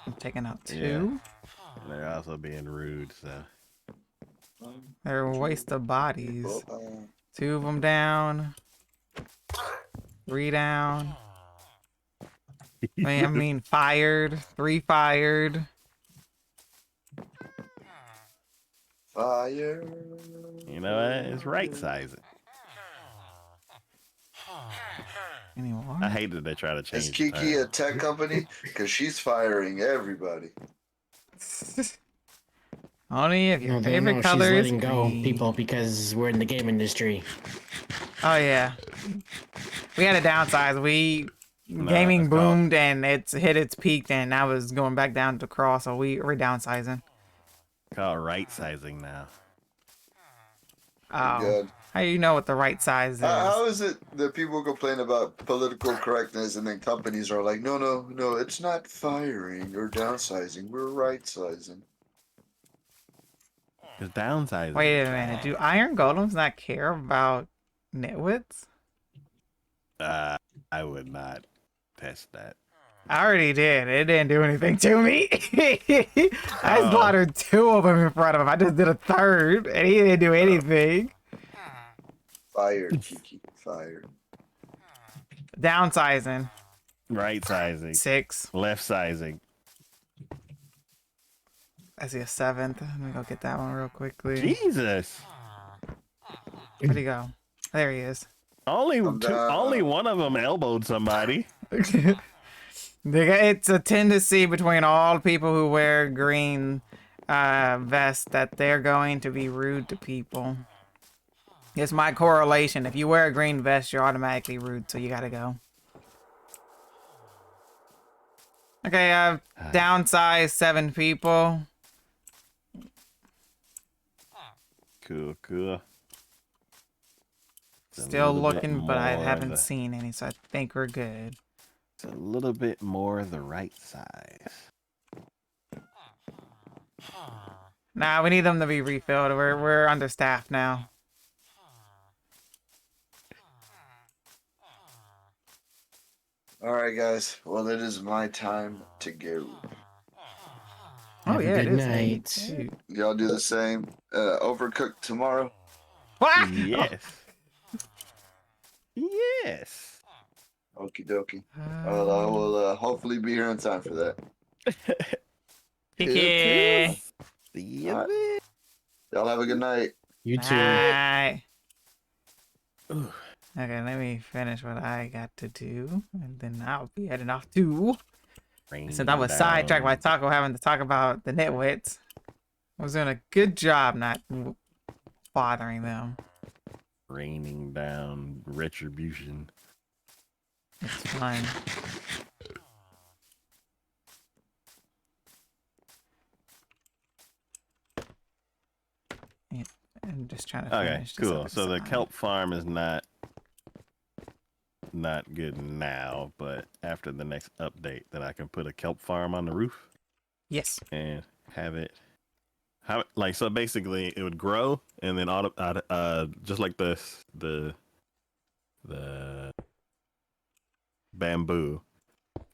I'm taking out two. They're also being rude, so. They're a waste of bodies. Well, Two of them down. Three down. I mean, fired. Three fired. fire. You know what? It's right sizing. anymore. I hate that they try to Is change. Kiki the a tech company? Because she's firing everybody. Only if your No, favorite no, color she's is letting go green. people because we're in the game industry. Oh yeah, we had to downsize. No, Gaming it's called boomed and it's hit its peak, and now it's going back down to crawl. So we're downsizing. right sizing now. Pretty Oh, good. how do you know what the right size is? How is it that people complain about political correctness and then companies are like, no, no, no, it's not firing or downsizing. We're right sizing. It's downsizing. Wait a minute. Do iron golems not care about nitwits? I would not test that. I already did. It didn't do anything to me. I Oh. slaughtered 2 of them in front of him. I just did a 3rd, and he didn't do anything. Fired, Kiki. Fired. Downsizing. Right sizing. 6. Left sizing. I see a 7th. Let me go get that one real quickly. Jesus. Where'd he go? There he is. Only I'm two. down. Only one of them elbowed somebody. It's a tendency between all people who wear green vests that they're going to be rude to people. It's my correlation. If you wear a green vest, you're automatically rude, so you gotta go. Okay, I've downsized 7 people. Cool, cool. It's a Still little bit looking, but I more haven't the- seen any, so I think we're good. It's a little bit more the right size. Nah, we need them to be refilled. We're understaffed now. All right, guys. Well, it is my time to go. Oh Have a yeah, it good is night. 8. Shoot. Y'all do the same. Overcooked tomorrow. What? Yes. Yes. Okie dokie. Well, I will hopefully be here in time for that. Kiki. See you Alright. then. Y'all have a good night. You too. Bye. Ooh. Okay, let me finish what I got to do, and then I'll be heading off too. Since I was sidetracked by Taco having to talk about the nitwits, I was doing a good job not bothering them. Raining down retribution. It's fun. Yeah, I'm just trying to Okay, finish this cool. other So the side. kelp farm is not good now, but after the next update, then I can put a kelp farm on the roof Yes. and have it like, so basically it would grow and then just like the bamboo,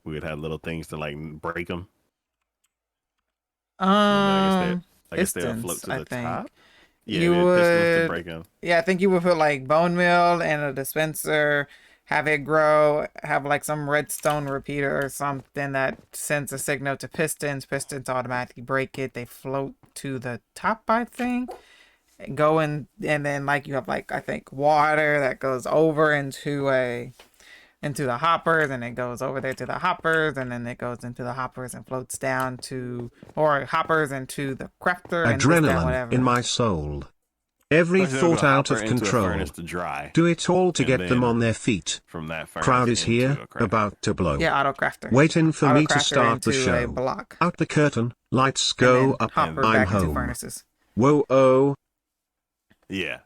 we would have little things to like break them. I guess they'll float Pistons, to I the think. top. Yeah, You the pistons to would- break them. Yeah, I think you would put like bone meal and a dispenser, have it grow, have like some redstone repeater or something that sends a signal to pistons. Pistons automatically break it. They float to the top, I think. Go in, and then like you have like, I think, water that goes over into the hoppers, and it goes over there to the hoppers, and then it goes into the hoppers and floats down to, or hoppers into the crafter and this, that, Adrenaline whatever. in my soul. Every First, they'll go thought out hopper of into a control. furnace to dry. Do it all to And get them then on their feet. From that furnace Crowd is into here, a crafter. about to blow. Yeah, auto crafter. Waiting for Auto me to crafter start the into a show. block. Out the curtain, lights And then go up, hopper I'm back into home. furnaces. Whoa, oh. Yeah.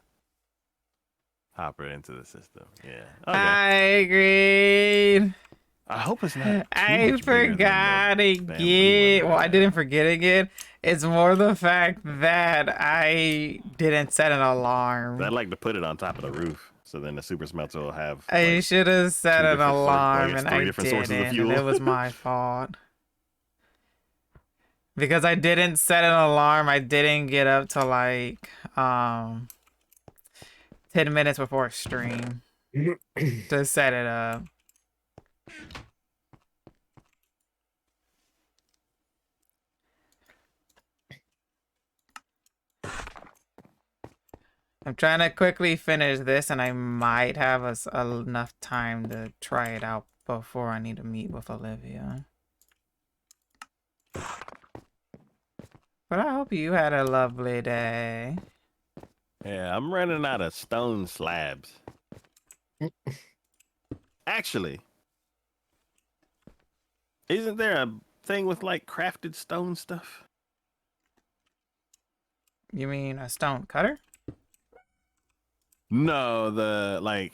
Hopper into the system. Yeah. Okay. I agreed. I hope it's not. Too I much bigger than forgot the again. bamboo one Well, I right didn't forget again. It's more the fact that I didn't set an alarm. I'd like to put it on top of the roof, so then the super smelter will have. I like, should have set two an different alarm, it's and three I different sources of didn't, and fuel. it was my fault. Because I didn't set an alarm, I didn't get up to like 10 minutes before stream to set it up. I'm trying to quickly finish this, and I might have enough time to try it out before I need to meet with Olivia. But I hope you had a lovely day. Yeah, I'm running out of stone slabs. Actually, isn't there a thing with like crafted stone stuff? You mean a stone cutter? No, the like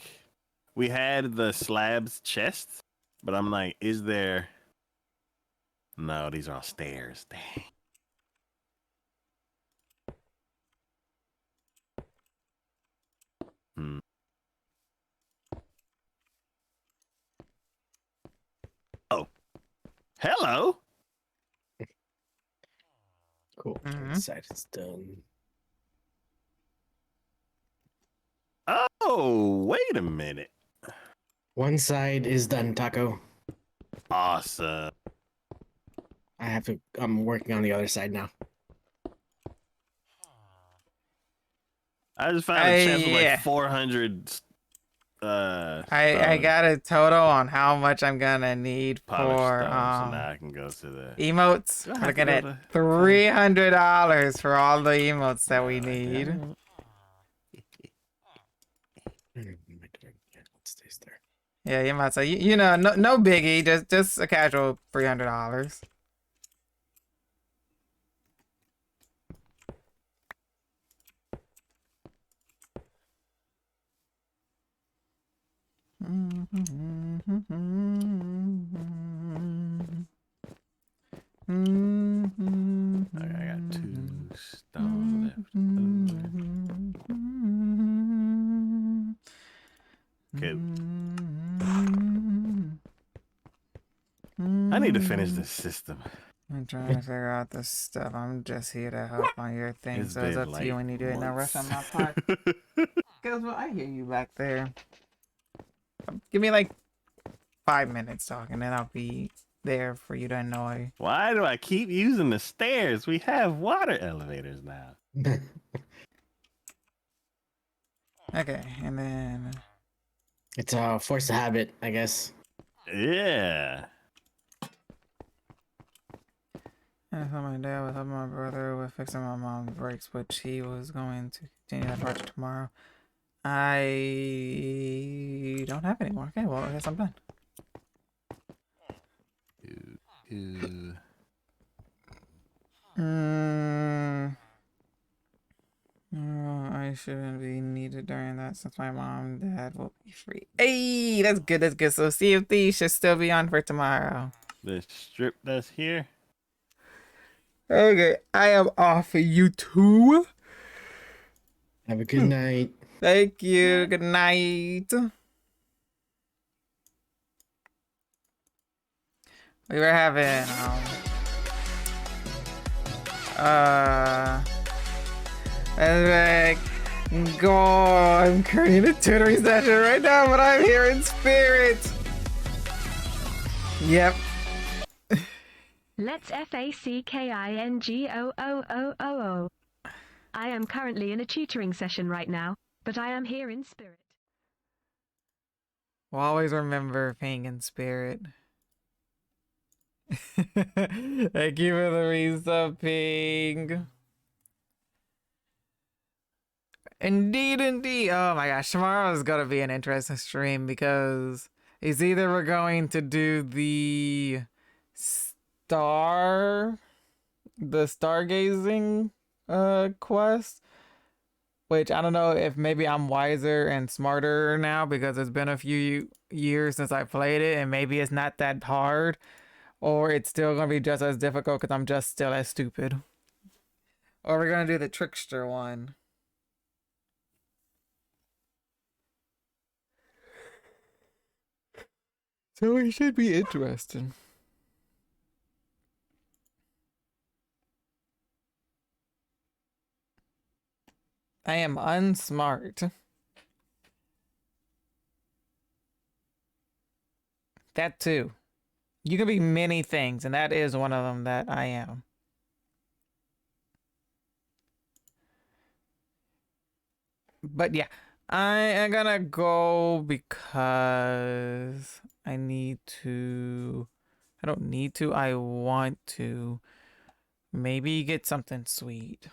we had the slabs chests, but I'm like, is there? No, these are all stairs. Dang. Hmm. Oh, hello. Cool. Mhm. One side is done. Oh, wait a minute. One side is done, Taco. Awesome. I have to. I'm working on the other side now. I just found a chest with like Yeah. 400 I stone, got a total on how much I'm gonna need polished for stone, so now I can go to the. emotes. Do I We're have looking to at go to- $300 for all the emotes that we Nah, I need. don't. Yeah, it stays there. Yeah, you might say you know no biggie, just a casual $300. Okay, I got 2 stone left over. Okay, I need to finish this system. I'm trying to figure out this stuff. I'm just here to help on your thing, It's so it's been up to like you when you do it. No rush on my months. part. Guess what? I hear you back there. Give me like 5 minutes talking, then I'll be there for you to annoy. Why do I keep using the stairs? We have water elevators now. Okay, and then It's a force of habit, I guess. Yeah. I thought my dad was helping my brother with fixing my mom's brakes, which he was going to continue that project tomorrow. I don't have any more. Okay, well, I guess I'm done. Ew. I shouldn't be needed during that since my mom and dad will be free. Hey, that's good. That's good. So CFD should still be on for tomorrow. The strip that's here. Okay, I am off for you too. Have a good night. Thank you. Good night. We were having like, God, I'm currently in a tutoring session right now, but I'm here in spirit. Yep. Let's FACKINGOOOOO. I am currently in a tutoring session right now, but I am here in spirit. We'll always remember paying in spirit. Thank you for the resub, Ping. Indeed, indeed. Oh my gosh, tomorrow is gonna be an interesting stream because it's either we're going to do the stargazing quest, which I don't know if maybe I'm wiser and smarter now because it's been a few years since I played it and maybe it's not that hard, or it's still gonna be just as difficult because I'm just still as stupid. Or we're gonna do the trickster one. So it should be interesting. I am unsmart. That too. You can be many things, and that is one of them that I am. But yeah, I am gonna go because I need to. I don't need to. I want to. Maybe get something sweet.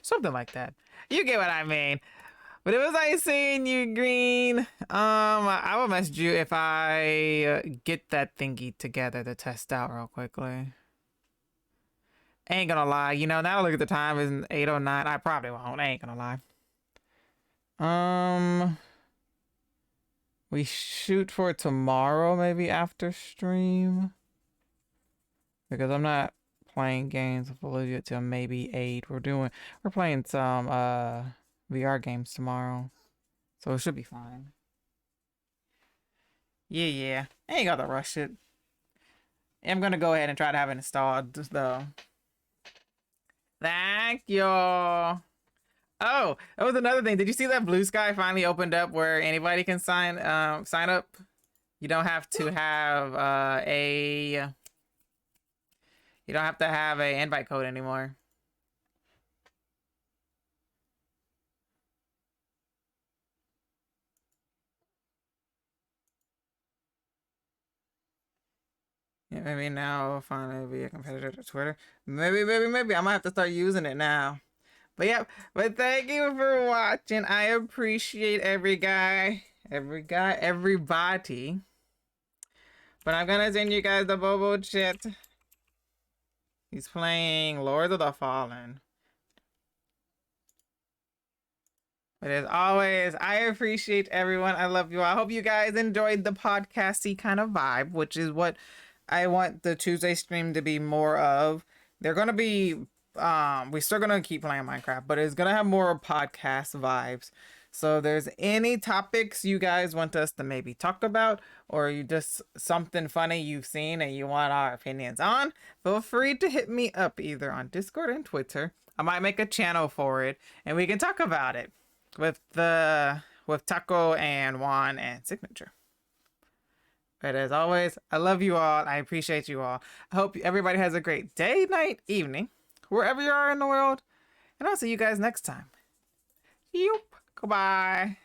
Something like that. You get what I mean. But it was nice seeing you, Green. I will message you if I get that thingy together to test out real quickly. Ain't gonna lie, you know, now look at the time, it's 8:09. I probably won't. I ain't gonna lie. We shoot for tomorrow, maybe after stream. Because I'm not playing games with Olivia till maybe 8. We're playing some VR games tomorrow. So it should be fine. Yeah. I ain't gotta rush it. I'm gonna go ahead and try to have it installed though. Thank you. Oh, that was another thing. Did you see that Blue Sky finally opened up where anybody can sign up? You don't have to have a invite code anymore. Yeah, maybe now I'll finally be a competitor to Twitter. Maybe. I might have to start using it now. But yeah, but thank you for watching. I appreciate everybody. But I'm gonna send you guys the Bobo chat. He's playing Lords of the Fallen. But as always, I appreciate everyone. I love you all. I hope you guys enjoyed the podcasty kind of vibe, which is what I want the Tuesday stream to be more of. They're gonna be we're still gonna keep playing Minecraft, but it's gonna have more podcast vibes. So if there's any topics you guys want us to maybe talk about, or you just something funny you've seen and you want our opinions on, feel free to hit me up either on Discord and Twitter. I might make a channel for it and we can talk about it with Taco and Juan and Signature. But as always, I love you all. I appreciate you all. I hope everybody has a great day, night, evening, wherever you are in the world. And I'll see you guys next time. Yoop. Goodbye.